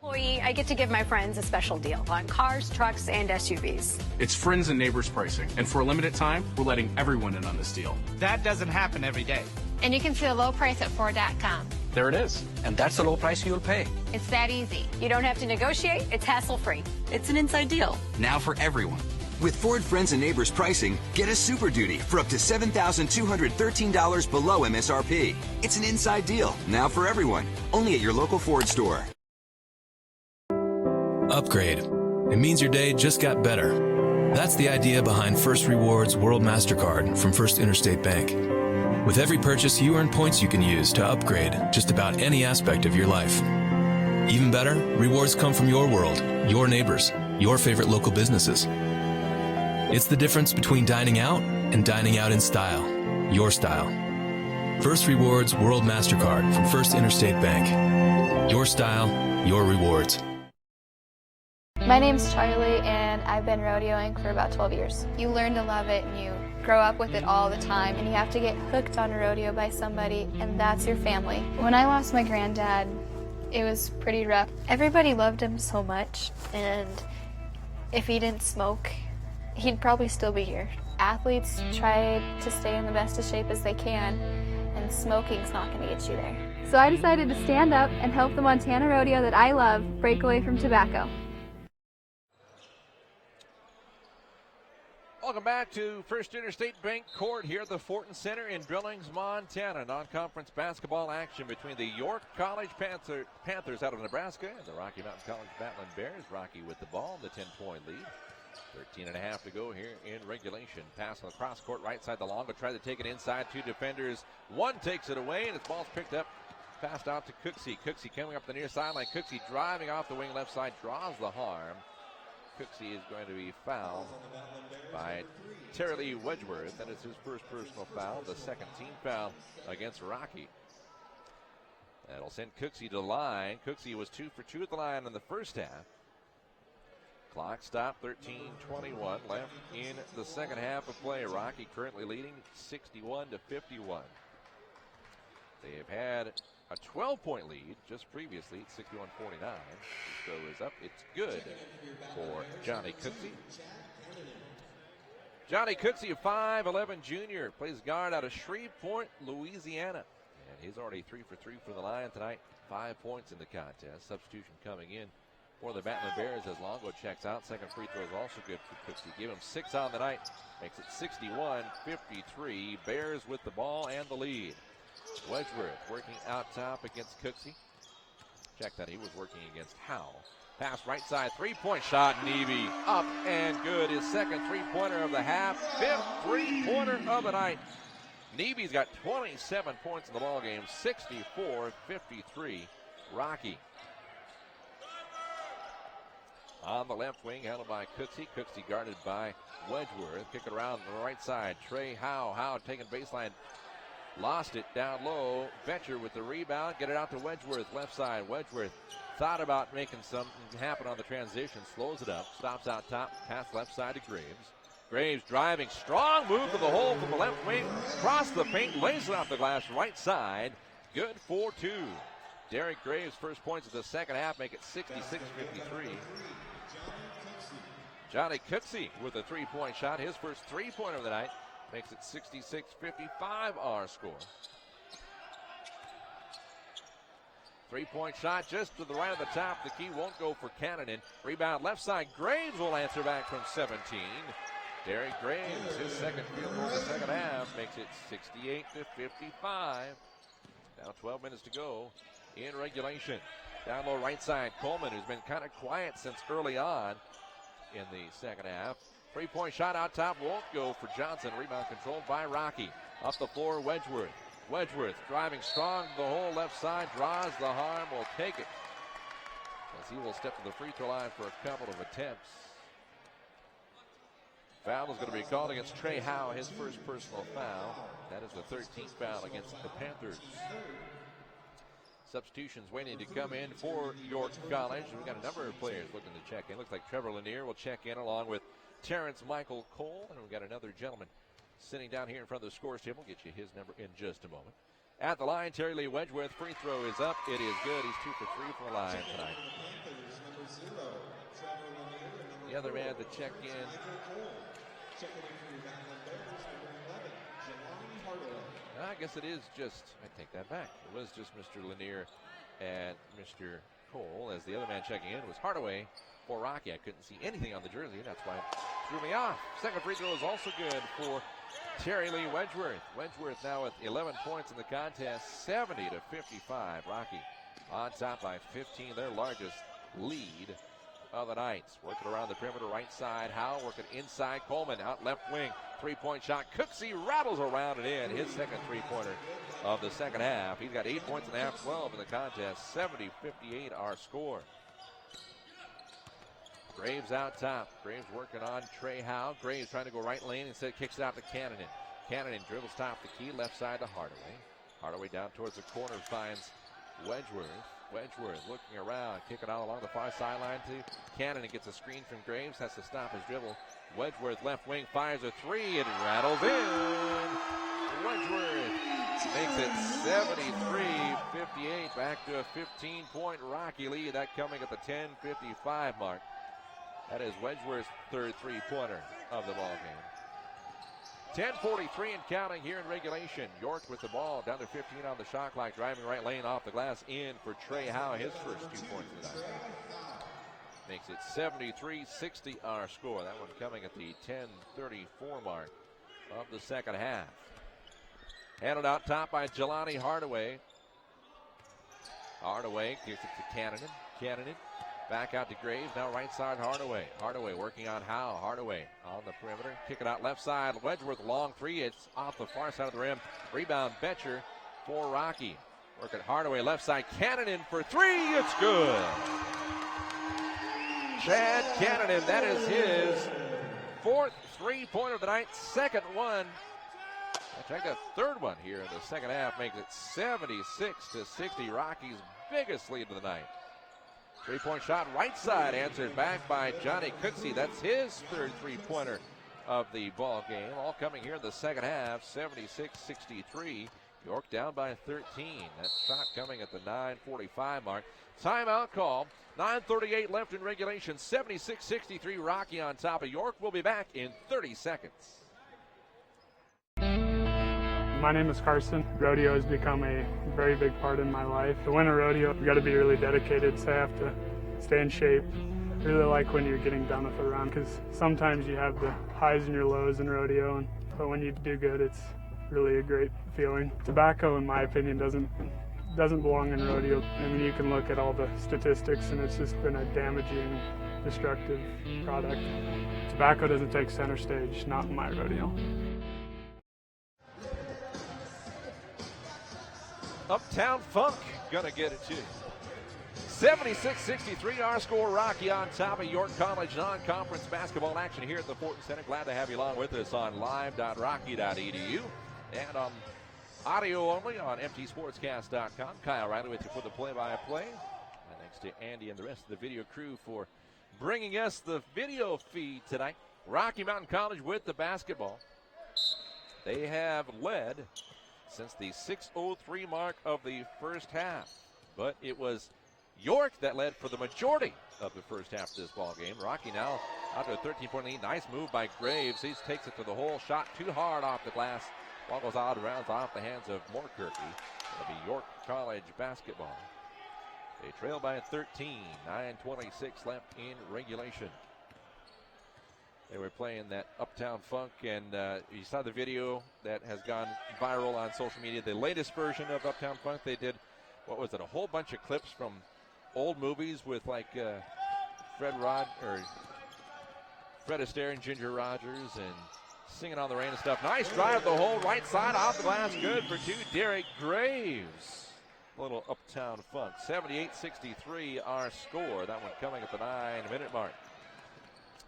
I get to give my friends a special deal on cars, trucks, and SUVs. It's friends and neighbors pricing, and for a limited time, we're letting everyone in on this deal. That doesn't happen every day. And you can see the low price at Ford.com. There it is. And that's the low price you'll pay. It's that easy. You don't have to negotiate. It's hassle-free. It's an inside deal. Now for everyone. With Ford Friends and Neighbors pricing, get a Super Duty for up to $7,213 below MSRP. It's an inside deal, now for everyone. Only at your local Ford store. Upgrade. It means your day just got better. That's the idea behind First Rewards World MasterCard from First Interstate Bank. With every purchase, you earn points you can use to upgrade just about any aspect of your life. Even better, rewards come from your world, your neighbors, your favorite local businesses. It's the difference between dining out and dining out in style, your style. First Rewards World MasterCard from First Interstate Bank. Your style, your rewards. My name's Charlie, and I've been rodeoing for about 12 years. You learn to love it, and you grow up with it all the time, and you have to get hooked on a rodeo by somebody, and that's your family. When I lost my granddad, it was pretty rough. Everybody loved him so much, and if he didn't smoke, he'd probably still be here. Athletes try to stay in the best of shape as they can, and smoking's not going to get you there. So I decided to stand up and help the Montana rodeo that I love break away from tobacco. Welcome back to First Interstate Bank Court here at the Fortin Center in Billings, Montana. Non-conference basketball action between the York College Panthers out of Nebraska and the Rocky Mountain College Battlin Bears. Rocky with the ball, the 10-point lead. 13.5 to go here in regulation. Pass on the cross court, right side the Longo. Tried to take it inside. Two defenders. One takes it away, and its ball's picked up. Passed out to Cooksey. Cooksey coming up the near sideline. Cooksey driving off the wing left side. Draws the harm. Cooksey is going to be fouled by Terry Lee Wedgeworth. That is his first personal foul, the second team foul against Rocky. That'll send Cooksey to the line. Cooksey was 2 for 2 at the line in the first half. Clock stopped, 13:21 left in the second half of play. Rocky currently leading 61-51. They have had a 12-point lead just previously at 61-49. Throw is up. It's good for Johnny Cooksey. Johnny Cooksey, a 5'11 junior, plays guard out of Shreveport, Louisiana. And he's already 3 for 3 for the line tonight. 5 points in the contest. Substitution coming in for the Battlin Bears as Longo checks out. Second free throw is also good for Cooksey. Give him 6 on the night. Makes it 61-53. Bears with the ball and the lead. Wedgeworth working out top against Cooksey. Check that he was working against Howe. Pass right side, three-point shot, Neby up and good. His second three-pointer of the half, fifth three-pointer of the night. Neby's got 27 points in the ballgame, 64-53. Rocky. On the left wing, held by Cooksey. Cooksey guarded by Wedgeworth. Kick it around the right side. Trey Howe. Howe taking baseline. Lost it down low. Betcher with the rebound. Get it out to Wedgeworth. Left side. Wedgeworth thought about making something happen on the transition. Slows it up. Stops out top. Pass left side to Graves. Graves driving. Strong move to the hole from the left wing. Cross the paint. Lays it off the glass right side. Good for two. Derek Graves' first points of the second half make it 66-53. Johnny Cooksey with a three-point shot. His first three-pointer of the night makes it 66-55 our score. Three-point shot just to the right of the top. The key won't go for Cannon. Rebound left side. Graves will answer back from 17. Derek Graves, his second field goal of the second half, makes it 68-55. Now 12 minutes to go in regulation. Down low right side, Coleman, who's been kind of quiet since early on in the second half. Three-point shot out top won't go for Johnson. Rebound controlled by Rocky. Up the floor, Wedgeworth. Wedgeworth driving strong to the hole left side, draws the harm, will take it, as he will step to the free throw line for a couple of attempts. Foul is going to be called against Trey Howe, his first personal foul. That is the 13th foul against the Panthers. Substitutions waiting to come in for York College. We've got a number of players looking to check in. Looks like Trevor Lanier will check in along with Terrence Michael Cole. And we've got another gentleman sitting down here in front of the scores table. We'll get you his number in just a moment. At the line, Terry Lee Wedgeworth. Free throw is up. It is good. He's 2 for 3 from the line tonight. The other man to check in. I guess it is just, I take that back. It was just Mr. Lanier and Mr. Cole, as the other man checking in was Hardaway for Rocky. I couldn't see anything on the jersey, that's why it threw me off. Second free throw is also good for Terry Lee Wedgeworth. Wedgeworth now with 11 points in the contest, 70-55. Rocky on top by 15, their largest lead of the night. Working around the perimeter right side. Howe working inside. Coleman out left wing. Three-point shot. Cooksey rattles around and in. His second three-pointer of the second half. He's got 8 points in the half, 12 in the contest. 70-58 our score. Graves out top. Graves working on Trey Howe. Graves trying to go right lane. Instead kicks it out to Cannon. Cannon dribbles top the key. Left side to Hardaway. Hardaway down towards the corner finds Wedgeworth. Wedgeworth looking around, kicking out along the far sideline to Cannon. And gets a screen from Graves, has to stop his dribble. Wedgeworth left wing fires a three, and it rattles in. Wedgeworth makes it 73-58, back to a 15-point Rocky lead. That coming at the 10:55 mark. That is Wedgeworth's third three-pointer of the ball game. 10:43 and counting here in regulation. York with the ball, down to 15 on the shot clock, driving right lane off the glass in for Trey Howe, his first 2 points of the night. Makes it 73-60 our score. That one coming at the 10:34 mark of the second half. Handled out top by Jelani Hardaway. Hardaway gives it to Cannon. Cannon back out to Graves. Now right side Hardaway. Hardaway working on Howe. Hardaway on the perimeter. Kick it out left side. Wedgeworth long three. It's off the far side of the rim. Rebound Betcher for Rocky. Working Hardaway left side. Cannon for three. It's good. Chad Cannon, that is his fourth three-pointer of the night. Second one. I think a third one here in the second half makes it 76-60. Rocky's biggest lead of the night. Three-point shot right side answered back by Johnny Cooksey. That's his third three-pointer of the ball game. All coming here in the second half, 76-63. York down by 13. That shot coming at the 9:45 mark. Timeout call. 9:38 left in regulation. 76-63 Rocky on top of York. We'll be back in 30 seconds. My name is Carson. Rodeo has become a very big part in my life. To win a rodeo, you got to be really dedicated, so I have to stay in shape. I really like when you're getting done with a run, because sometimes you have the highs and your lows in rodeo, but when you do good, it's really a great feeling. Tobacco, in my opinion, doesn't doesn't belong in rodeo. I mean, you can look at all the statistics, and it's just been a damaging, destructive product. Tobacco doesn't take center stage, not in my rodeo. Uptown Funk gonna get it too. 76-63 our score. Rocky on top of York College non-conference basketball action here at the Fortin Center. Glad to have you along with us on live.rocky.edu and on audio only on mtsportscast.com. Kyle Riley with you for the play-by-play. And thanks to Andy and the rest of the video crew for bringing us the video feed tonight. Rocky Mountain College with the basketball. They have led since the 6:03 mark of the first half, but it was York that led for the majority of the first half of this ball game. Rocky now out to a 13-point lead. Nice move by Graves. He takes it to the hole. Shot too hard off the glass. Ball goes out of bounds off the hands of Moorkirky. It'll be York College basketball. They trail by 13. 9:26 left in regulation. They were playing that Uptown Funk, and you saw the video that has gone viral on social media. The latest version of Uptown Funk, they did, what was it, a whole bunch of clips from old movies with like Fred Astaire and Ginger Rogers and Singing on the Rain and stuff. Nice drive the hole, right side off the glass, good for two. Derek Graves. Little Uptown Funk. 78-63 our score. That one coming at the 9-minute mark.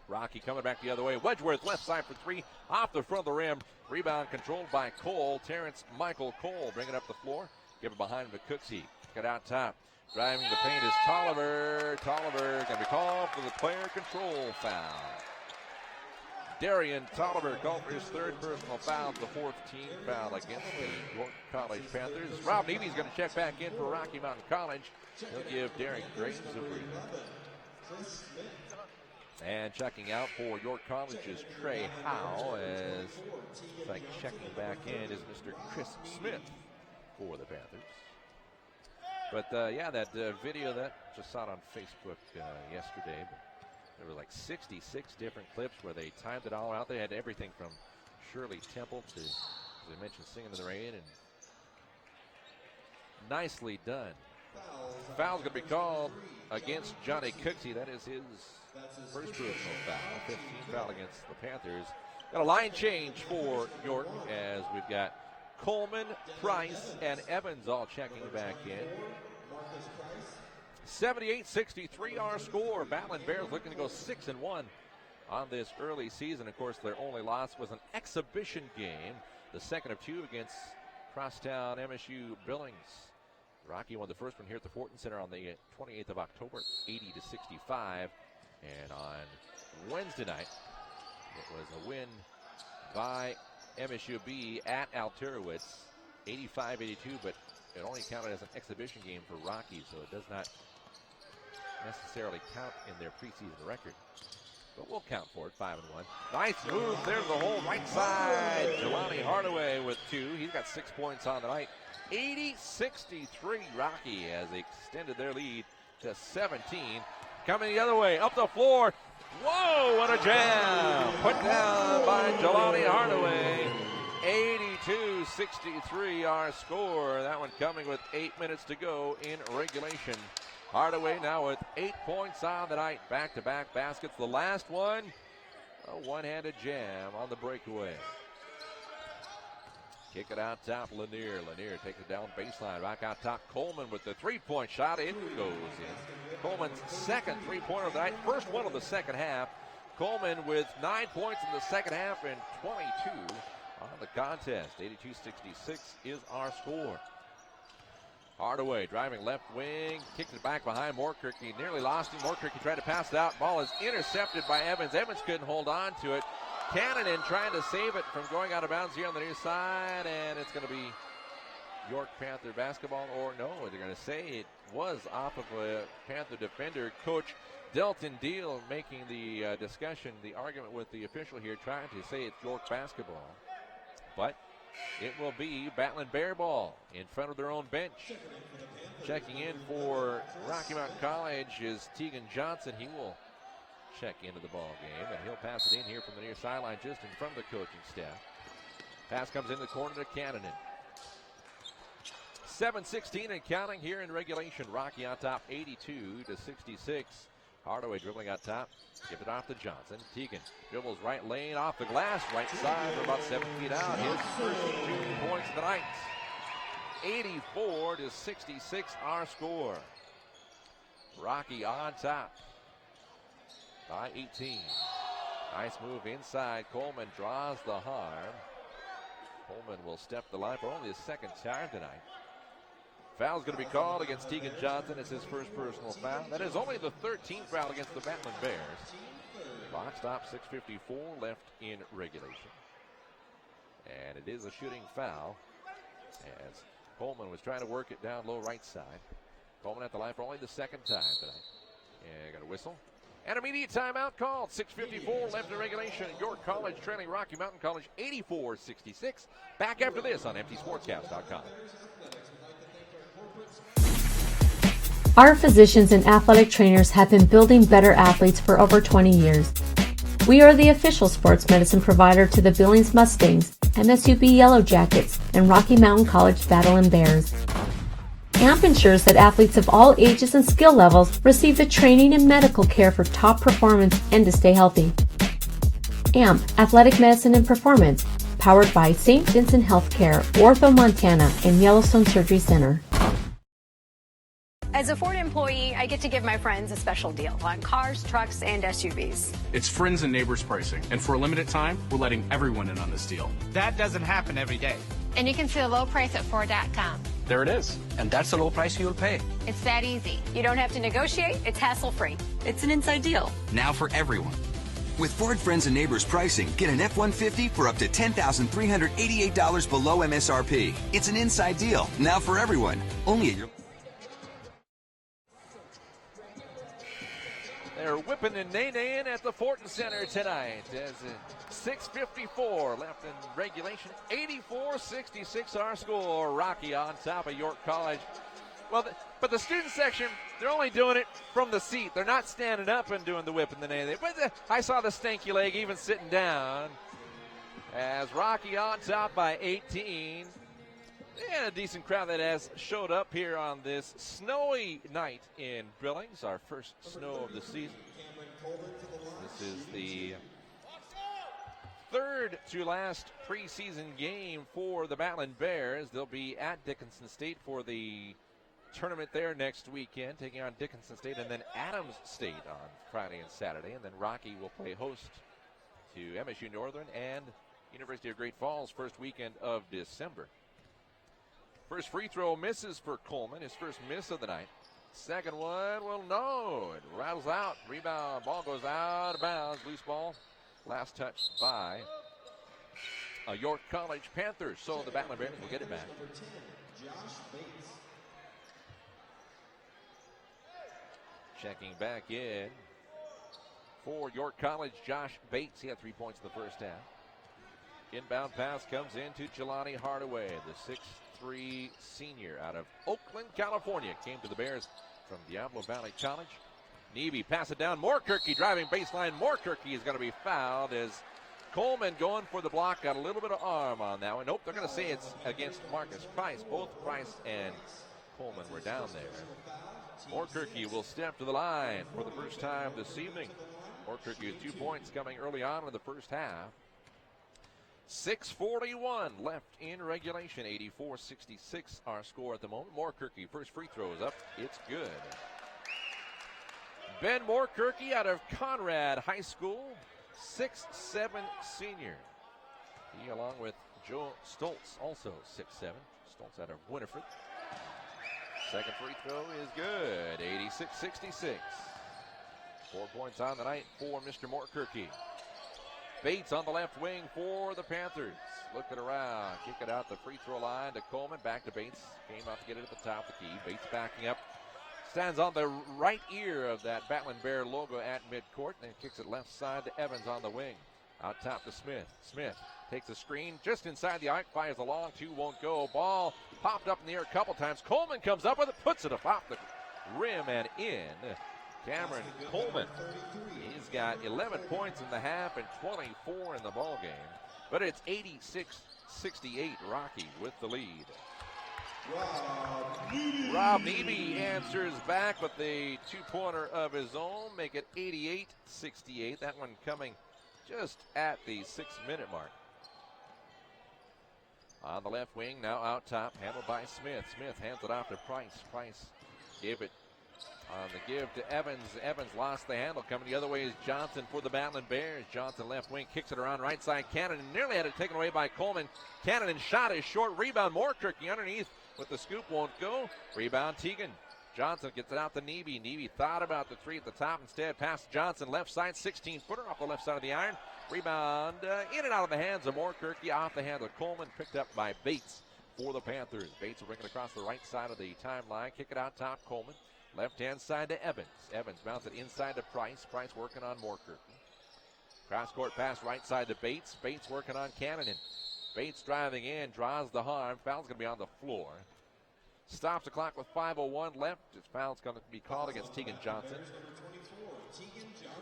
Rocky coming back the other way. Wedgeworth left side for three. Off the front of the rim. Rebound controlled by Cole. Terrence Michael Cole bringing up the floor. Give it behind him to Cooksey. Get out top. Driving the paint is Tolliver. Tolliver going to be called for the player control foul. Darian Tolliver called for his third personal foul, the fourth team foul against the York College Panthers. Rob Nevy's going to check back in for Rocky Mountain College. He'll give Derek Graves a breather. And checking out for York College is Trey Howe, as it's like checking back in is Mr. Chris Smith for the Panthers. But yeah, that video that just saw it on Facebook yesterday. But there were like 66 different clips where they timed it all out. They had everything from Shirley Temple to, as I mentioned, Singing in the Rain, and nicely done. Foul's going to be called against Johnny Cooksey. That is his first personal foul. 15 foul against the Panthers. Got a line change for York as we've got Coleman, Price, and Evans all checking back in. 78-63 our score. Battlin Bears looking to go 6-1 on this early season. Of course, their only loss was an exhibition game, the second of two against Crosstown MSU Billings. Rocky won the first one here at the Fortin Center on the 28th of October, 80-65. And on Wednesday night, it was a win by MSU B at Alterowitz, 85-82, but it only counted as an exhibition game for Rocky, so it does not necessarily count in their preseason record. But we'll count for it, 5-1. Nice move, there's the hole, right side. Jelani Hardaway with two. He's got 6 points on the night. 80-63 Rocky has extended their lead to 17. Coming the other way, up the floor. Whoa, what a jam. Put down by Jelani Hardaway. 82-63 our score. That one coming with 8 minutes to go in regulation. Hardaway now with 8 points on the night. Back-to-back baskets. The last one, a one-handed jam on the breakaway. Kick it out top, Lanier. Lanier takes it down baseline. Back out top, Coleman with the three-point shot. It goes in. Coleman's second three-pointer of the night. First one of the second half. Coleman with 9 points in the second half and 22 on the contest. 82-66 is our score. Hardaway driving left wing, kicked it back behind Moorkirky. Nearly lost him. Moorkirky tried to pass it out. Ball is intercepted by Evans. Evans couldn't hold on to it. Cannonen trying to save it from going out of bounds here on the near side, and it's going to be York Panther basketball, or no, they're going to say it was off of a Panther defender. Coach Delton Deal making the discussion, the argument with the official here, trying to say it's York basketball. But it will be Battlin Bear ball in front of their own bench. Checking in for Rocky Mountain College is Tegan Johnson. He will check into the ball game, and he'll pass it in here from the near sideline just in front of the coaching staff. Pass comes in the corner to Cannonen. 7:16 and counting here in regulation. Rocky on top 82-66. Hardaway dribbling on top. Give it off to Johnson. Teagan dribbles right lane off the glass. Right side for about 7 feet out. His first 2 points of the night. 84-66 our score. Rocky on top by 18. Nice move inside. Coleman draws the harm. Coleman will step the line for only his second time tonight. Foul's going to be called against Teagan Johnson. It's his first personal foul. That is only the 13th foul against the Battlin Bears. Clock stop, 6:54 left in regulation. And it is a shooting foul as Coleman was trying to work it down low right side. Coleman at the line for only the second time tonight. And got a whistle. And immediate timeout called. 6:54 left in regulation. York College trailing Rocky Mountain College 84-66. Back after this on MTSportscast.com. Our physicians and athletic trainers have been building better athletes for over 20 years. We are the official sports medicine provider to the Billings Mustangs, MSUB Yellow Jackets, and Rocky Mountain College Battlin Bears. AMP ensures that athletes of all ages and skill levels receive the training and medical care for top performance and to stay healthy. AMP, Athletic Medicine and Performance, powered by St. Vincent Healthcare, Ortho Montana, and Yellowstone Surgery Center. As a Ford employee, I get to give my friends a special deal on cars, trucks, and SUVs. It's friends and neighbors pricing, and for a limited time, we're letting everyone in on this deal. That doesn't happen every day. And you can see the low price at Ford.com. There it is. And that's the low price you'll pay. It's that easy. You don't have to negotiate. It's hassle-free. It's an inside deal. Now for everyone. With Ford Friends and Neighbors pricing, get an F-150 for up to $10,388 below MSRP. It's an inside deal, now for everyone. Only at your... They're whipping and nay-naying at the Fortin Center tonight. As 6:54 left in regulation. 84-66 our score. Rocky on top of York College. Well, but the student section, they're only doing it from the seat. They're not standing up and doing the whip and the nay. But I saw the stanky leg even sitting down. As Rocky on top by 18. And a decent crowd that has showed up here on this snowy night in Billings, our first snow of the season. This is the third to last preseason game for the Battlin Bears. They'll be at Dickinson State for the tournament there next weekend, taking on Dickinson State and then Adams State on Friday and Saturday. And then Rocky will play host to MSU Northern and University of Great Falls first weekend of December. First free throw misses for Coleman, his first miss of the night. Second one, well, no, it rattles out. Rebound, ball goes out of bounds, loose ball. Last touch by York College Panthers. So the Battlin Bears will get it back. Checking back in for York College, Josh Bates. He had 3 points in the first half. Inbound pass comes into Jelani Hardaway, the 6'3" senior out of Oakland, California. Came to the Bears from Diablo Valley College. Neebe pass it down. Moorkirky driving baseline. Moorkirky is going to be fouled as Coleman going for the block. Got a little bit of arm on that one. Nope, they're going to say it's against Marcus Price. Both Price and Coleman were down there. Moorkirky will step to the line for the first time this evening. Moorkirky with 2 points coming early on in the first half. 6:41 left in regulation. 84-66 our score at the moment. Moorkirky, first free throw is up. It's good. Ben Moorkirky out of Conrad High School, 6'7" senior. He, along with Joe Stoltz, also 6'7". Stoltz out of Winifred. Second free throw is good. 86-66. 4 points on the night for Mr. Moorkirky. Bates on the left wing for the Panthers. Looking around, kick it out the free throw line to Coleman. Back to Bates. Came out to get it at the top of the key. Bates backing up. Stands on the right ear of that Battlin Bear logo at midcourt. Then kicks it left side to Evans on the wing. Out top to Smith. Smith takes a screen just inside the arc. Fires a long two. Won't go. Ball popped up in the air a couple times. Coleman comes up with it. Puts it off the rim and in. Cameron Coleman. He's got 11 points in the half and 24 in the ball game. But it's 86-68 Rocky with the lead. Rob Neby answers back with a two-pointer of his own, make it 88-68. That one coming just at the 6-minute mark. On the left wing, now out top, handled by Smith. Smith hands it off to Price. Price gave it on the give to Evans. Evans lost the handle. Coming the other way is Johnson for the Battlin Bears. Johnson left wing, kicks it around right side. Cannon nearly had it taken away by Coleman. Cannon shot is short. Rebound, Moorkirky underneath, but the scoop won't go. Rebound, Teagan. Johnson gets it out to Neby. Neby thought about the three at the top instead. Pass to Johnson, left side, 16-footer off the left side of the iron. Rebound in and out of the hands of Moorkirky, off the hand of Coleman, picked up by Bates for the Panthers. Bates will bring it across the right side of the timeline, kick it out top, Coleman. Left-hand side to Evans. Evans bounces it inside to Price. Price working on Moorkirky. Cross-court pass right side to Bates. Bates working on Cannon. Bates driving in, draws the harm. Foul's going to be on the floor. Stops the clock with 5:01 left. His foul's going to be called against Teagan Johnson.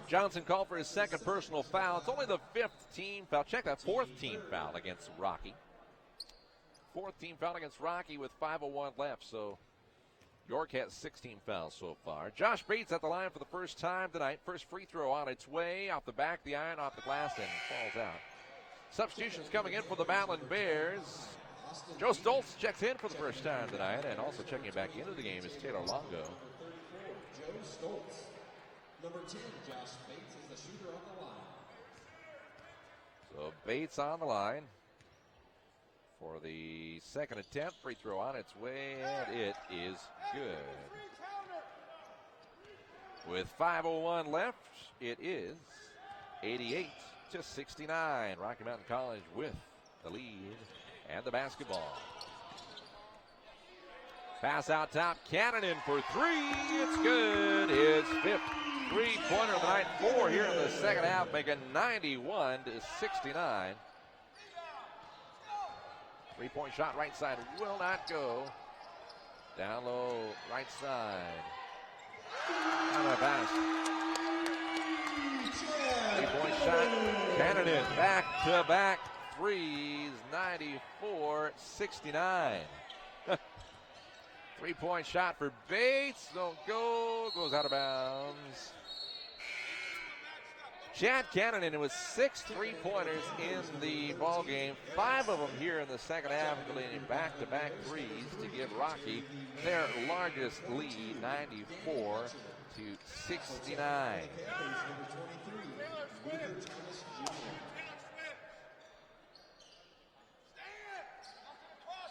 Johnson called for his second personal foul. It's only the fifth team foul. Check that, fourth team foul against Rocky. Fourth team foul against Rocky with 5:01 left. So York has 16 fouls so far. Josh Bates at the line for the first time tonight. First free throw on its way. Off the back, the iron, off the glass, and falls out. Substitutions coming in for the Battlin Bears. Joe Stoltz checks in for the first time tonight, and also checking back into the game is Taylor Longo. Joe Stoltz. Number 10, Josh Bates, is the shooter on the line. So Bates on the line for the second attempt. Free throw on its way, and it is good. With 5:01 left, it is 88-69. Rocky Mountain College with the lead and the basketball. Pass out top, Cannon in for three. It's good. His fifth three-pointer of the night, 4 here in the second half, making 91-69. Three-point shot right side will not go. Down low, right side. On a pass. Three-point shot, Cannon in. Back-to-back threes, 94-69. Three-point shot for Bates. Don't go. Goes out of bounds. Chad Cannon with 6 three-pointers in the ball game. 5 of them here in the second half, leading back-to-back threes to give Rocky their largest lead, 94-69.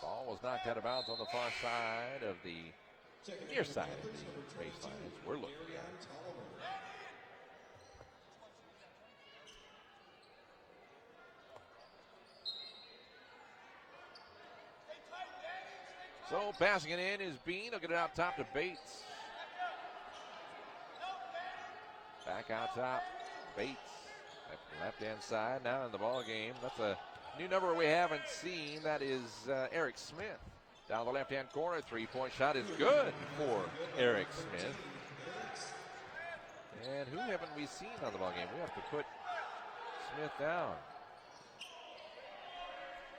Ball was knocked out of bounds on the far side of the near side of the baseline as we're looking at it. So passing it in is Bean. He'll get it out top to Bates. Back out top, Bates. Left-hand side now in the ball game. That's a new number we haven't seen. That is Eric Smith. Down the left-hand corner, three-point shot is good for Eric Smith. And who haven't we seen on the ball game? We have to put Smith down.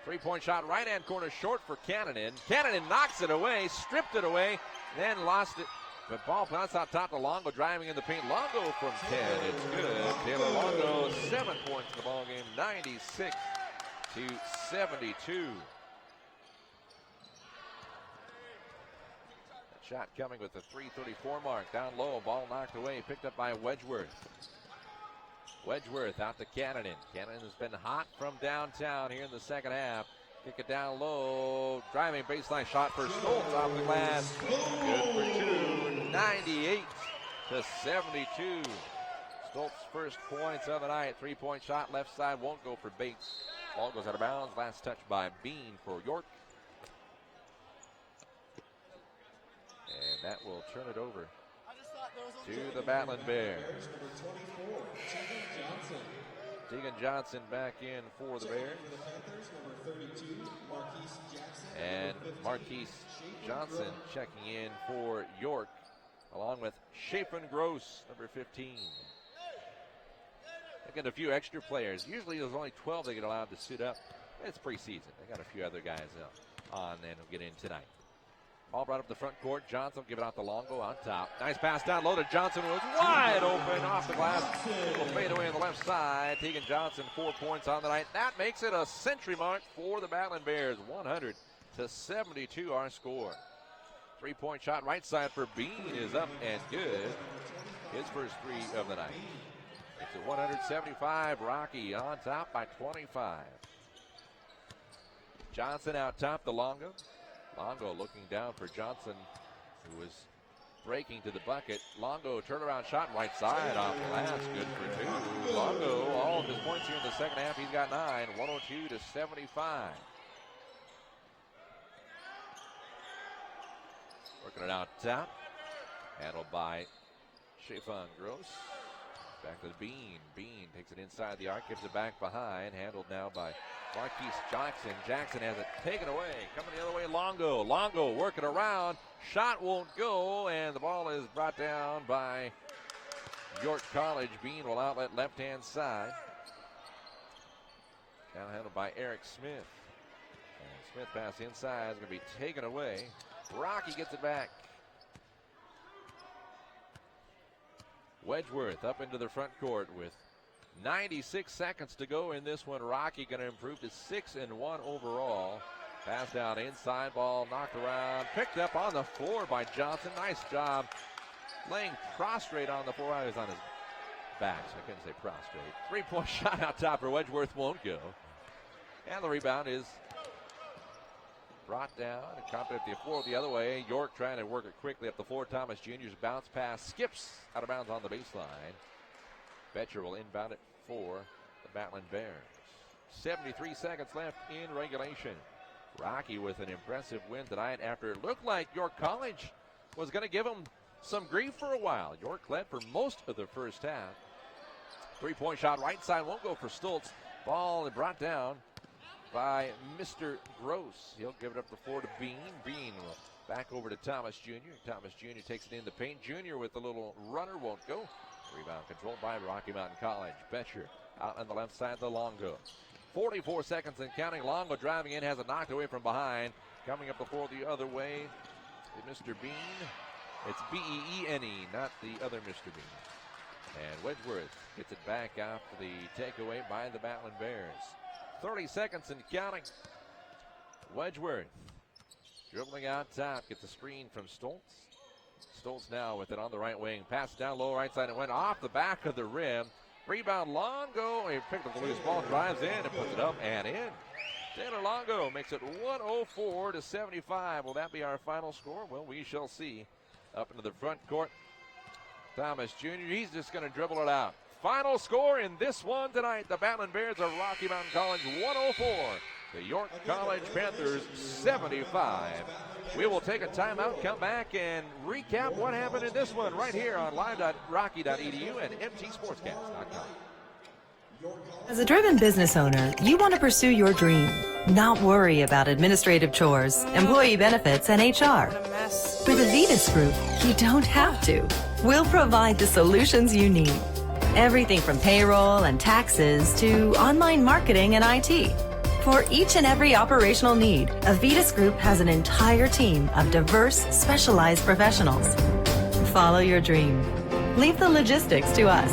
Three-point shot, right-hand corner, short for Cannon. Cannon knocks it away, stripped it away, then lost it. But ball bounced out top to Longo, driving in the paint. Longo from 10, it's good. Taylor Longo, 7 points in the ball game, 96-72. That shot coming with the 3:34 mark. Down low, ball knocked away, picked up by Wedgeworth. Wedgeworth out to Cannon. Cannon has been hot from downtown here in the second half. Kick it down low. Driving baseline shot for Stoltz off the glass. Good for 2. 98-72. Stoltz first points of the night. Three-point shot left side won't go for Bates. Ball goes out of bounds. Last touch by Bean for York. And that will turn it over to the Battlin Bears. Teagan Johnson back in for the Bears. And Marquise Johnson checking in for York, along with Chapin Gross, number 15. They got a few extra players. Usually there's only 12 they get allowed to suit up. It's preseason. They got a few other guys on and will get in tonight. Ball brought up the front court. Johnson will give it out to Longo on top. Nice pass down low to Johnson, who was wide open off the glass. Will fade away on the left side. Tegan Johnson, 4 points on the night. That makes it a century mark for the Battlin Bears. 100-72 our score. 3-point shot right side for Bean is up and good. His first 3 of the night. It's a 175. Rocky on top by 25. Johnson out top to Longo. Longo looking down for Johnson, who was breaking to the bucket. Longo turnaround shot right side off the glass. Good for 2. Longo, all of his points here in the second half. He's got 9. 102-75. Working it out top. Handled by Shafon Gross. Back to Bean. Bean takes it inside the arc, gives it back behind. Handled now by Marquise Jackson. Jackson has it taken away. Coming the other way, Longo. Longo working around. Shot won't go, and the ball is brought down by York College. Bean will outlet left-hand side. Now handled by Eric Smith. And Smith pass inside is going to be taken away. Rocky gets it back. Wedgeworth up into the front court with 96 seconds to go in this one. Rocky going to improve to 6-1 overall. Pass down inside, ball knocked around, picked up on the floor by Johnson. Nice job laying prostrate on the floor. I was on his back, so I couldn't say prostrate. 3-point shot out top for Wedgeworth won't go. And the rebound is brought down and copped at the floor the other way. York trying to work it quickly up the floor. Thomas Jr.'s bounce pass skips out of bounds on the baseline. Betcher will inbound it for the Battlin Bears. 73 seconds left in regulation. Rocky with an impressive win tonight after it looked like York College was going to give them some grief for a while. York led for most of the first half. 3-point shot right side won't go for Stoltz. Ball brought down by Mr. Gross. He'll give it up the floor to Bean. Bean will back over to Thomas Jr. Thomas Jr. takes it in the paint. Jr. with the little runner won't go. Rebound controlled by Rocky Mountain College. Betcher out on the left side to Longo. 44 seconds and counting. Longo driving in, has it knocked away from behind. Coming up the floor the other way is Mr. Bean. It's B-E-E-N-E, not the other Mr. Bean. And Wedgeworth gets it back after the takeaway by the Battlin Bears. 30 seconds and counting. Wedgeworth dribbling out top, gets a screen from Stoltz. Stoltz now with it on the right wing. Pass down low right side. It went off the back of the rim. Rebound Longo. He picked up the loose ball, drives in and puts it up and in. Taylor Longo makes it 104-75. Will that be our final score? Well, we shall see. Up into the front court. Thomas Jr. He's just going to dribble it out. Final score in this one tonight. The Battlin Bears of Rocky Mountain College 104. The York College Panthers 75. We will take a timeout, come back, and recap what happened in this one right here on live.rocky.edu and mtsportscast.com. As a driven business owner, you want to pursue your dream, not worry about administrative chores, employee benefits, and HR. With the Vetus Group, you don't have to. We'll provide the solutions you need. Everything from payroll and taxes to online marketing and IT. For each and every operational need, Avitas Group has an entire team of diverse, specialized professionals. Follow your dream. Leave the logistics to us.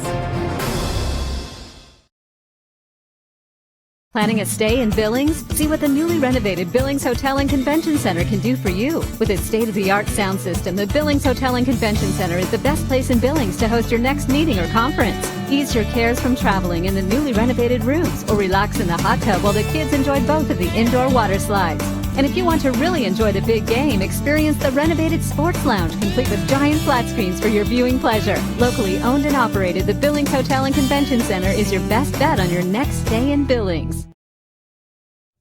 Planning a stay in Billings? See what the newly renovated Billings Hotel and Convention Center can do for you. With its state-of-the-art sound system, the Billings Hotel and Convention Center is the best place in Billings to host your next meeting or conference. Ease your cares from traveling in the newly renovated rooms or relax in the hot tub while the kids enjoy both of the indoor water slides. And if you want to really enjoy the big game, experience the renovated Sports Lounge, complete with giant flat screens for your viewing pleasure. Locally owned and operated, the Billings Hotel and Convention Center is your best bet on your next stay in Billings.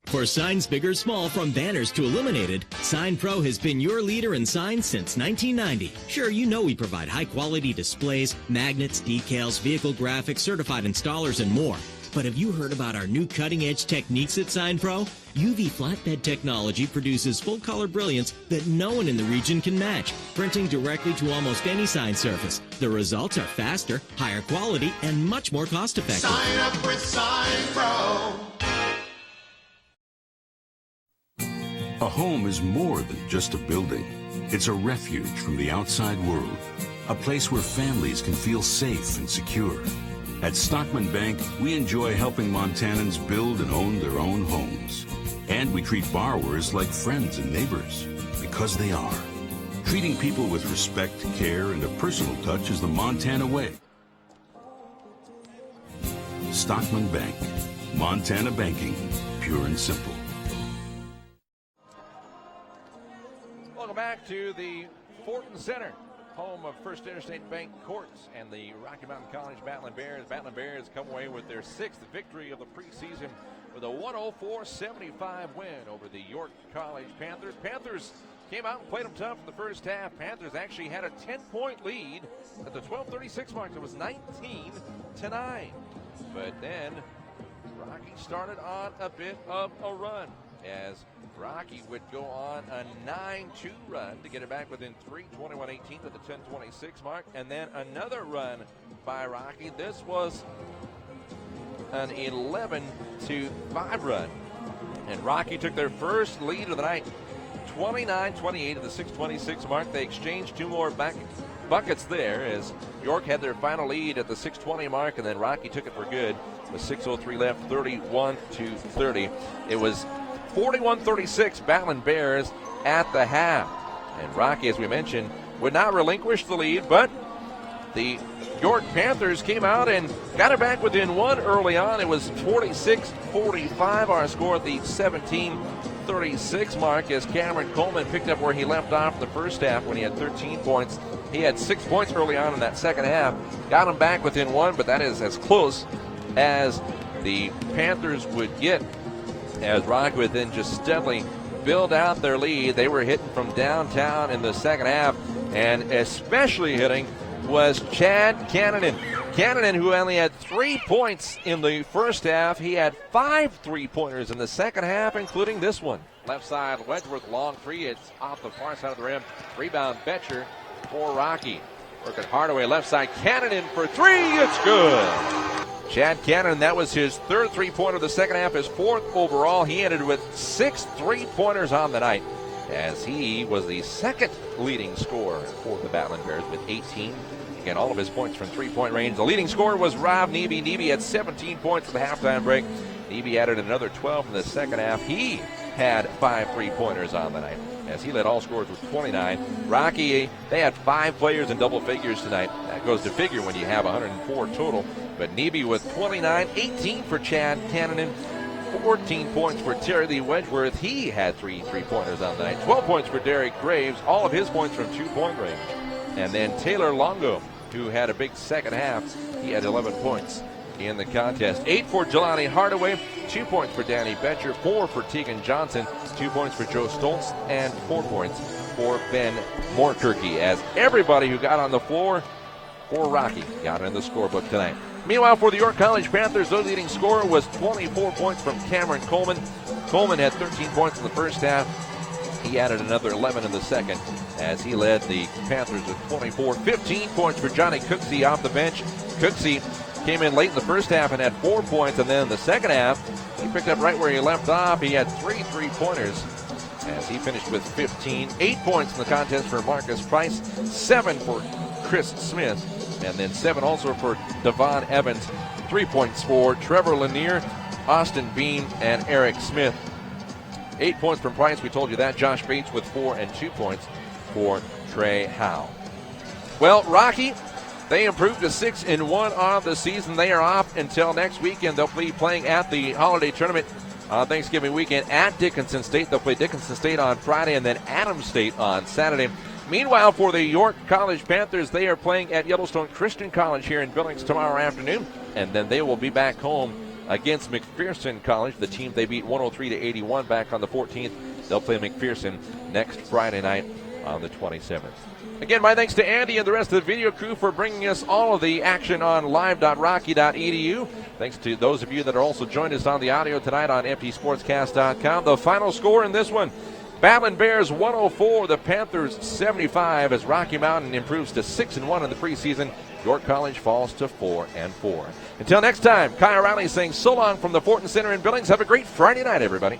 For signs big or small, from banners to illuminated, Sign Pro has been your leader in signs since 1990. Sure, you know we provide high-quality displays, magnets, decals, vehicle graphics, certified installers, and more. But have you heard about our new cutting-edge techniques at Sign Pro? UV flatbed technology produces full-color brilliance that no one in the region can match, printing directly to almost any sign surface. The results are faster, higher quality, and much more cost-effective. Sign up with Sign Pro. A home is more than just a building. It's a refuge from the outside world, a place where families can feel safe and secure. At Stockman Bank, we enjoy helping Montanans build and own their own homes. And we treat borrowers like friends and neighbors, because they are. Treating people with respect, care, and a personal touch is the Montana way. Stockman Bank. Montana banking. Pure and simple. Welcome back to the Fortin Center, home of First Interstate Bank Courts and the Rocky Mountain College Battlin Bears. Battlin Bears come away with their 6th victory of the preseason with a 104-75 win over the York College Panthers. Panthers came out and played them tough in the first half. Panthers actually had a 10-point lead at the 12:36 mark. It was 19-9. But then Rocky started on a bit of a run as Rocky would go on a 9-2 run to get it back within 3, 21-18 at the 10:26 mark. And then another run by Rocky. This was an 11-5 run. And Rocky took their first lead of the night, 29-28 at the 6:26 mark. They exchanged 2 more buckets there as York had their final lead at the 6:20 mark, and then Rocky took it for good with 6:03 left, 31-30. It was 41-36 Battlin Bears at the half. And Rocky, as we mentioned, would not relinquish the lead, but the York Panthers came out and got it back within 1 early on. It was 46-45 our score at the 17:36 mark as Cameron Coleman picked up where he left off in the first half when he had 13 points. He had 6 points early on in that second half. Got him back within 1, but that is as close as the Panthers would get as Rocky would then just steadily build out their lead. They were hitting from downtown in the second half, and especially hitting was Chad Cannonen. Cannonen, who only had 3 points in the first half, he had 5 3-pointers in the second half, including this one. Left side, Wedgeworth, long three. It's off the far side of the rim. Rebound, Betcher for Rocky. Working Hardaway, left side, Cannonen for 3. It's good. Chad Cannonen, that was his 3rd 3-pointer of the second half, his 4th overall. He ended with 6 3-pointers on the night, as he was the 2nd leading scorer for the Battlin Bears with 18. Again, all of his points from 3-point range. The leading scorer was Rob Neby. Neby had 17 points at the halftime break. Neby added another 12 in the second half. He had 5 3-pointers on the night, as he led all scorers with 29. Rocky, they had 5 players in double figures tonight. That goes to figure when you have 104 total. But Neby with 29, 18 for Chad Cannonen, 14 points for Terry Lee Wedgeworth. He had 3 3-pointers on the night. 12 points for Derek Graves, all of his points from 2-point range. And then Taylor Longo, who had a big second half, he had 11 points in the contest. 8 for Jelani Hardaway, 2 points for Danny Betcher, 4 for Tegan Johnson, 2 points for Joe Stoltz, and 4 points for Ben Moorkirky, as everybody who got on the floor for Rocky got in the scorebook tonight. Meanwhile, for the York College Panthers, their leading scorer was 24 points from Cameron Coleman. Coleman had 13 points in the first half. He added another 11 in the second as he led the Panthers with 24. 15 points for Johnny Cooksey off the bench. Cooksey came in late in the first half and had 4 points, and then in the second half, he picked up right where he left off. He had 3 3-pointers as he finished with 15. 8 points in the contest for Marcus Price, 7 for Chris Smith, and then 7 also for Devon Evans. 3 points for Trevor Lanier, Austin Bean, and Eric Smith. 8 points from Price, we told you that. Josh Bates with 4 and 2 points for Trey Howe. Well, Rocky, they improved to 6-1 on the season. They are off until next weekend. They'll be playing at the holiday tournament on Thanksgiving weekend at Dickinson State. They'll play Dickinson State on Friday and then Adams State on Saturday. Meanwhile, for the York College Panthers, they are playing at Yellowstone Christian College here in Billings tomorrow afternoon, and then they will be back home against McPherson College, the team they beat 103-81 back on the 14th. They'll play McPherson next Friday night on the 27th. Again, my thanks to Andy and the rest of the video crew for bringing us all of the action on live.rocky.edu. Thanks to those of you that are also joined us on the audio tonight on mpsportscast.com. The final score in this one, Battlin Bears 104, the Panthers 75, as Rocky Mountain improves to 6-1 in the preseason. York College falls to 4-4. Until next time, Kyle Riley saying so long from the Fortin Center in Billings. Have a great Friday night, everybody.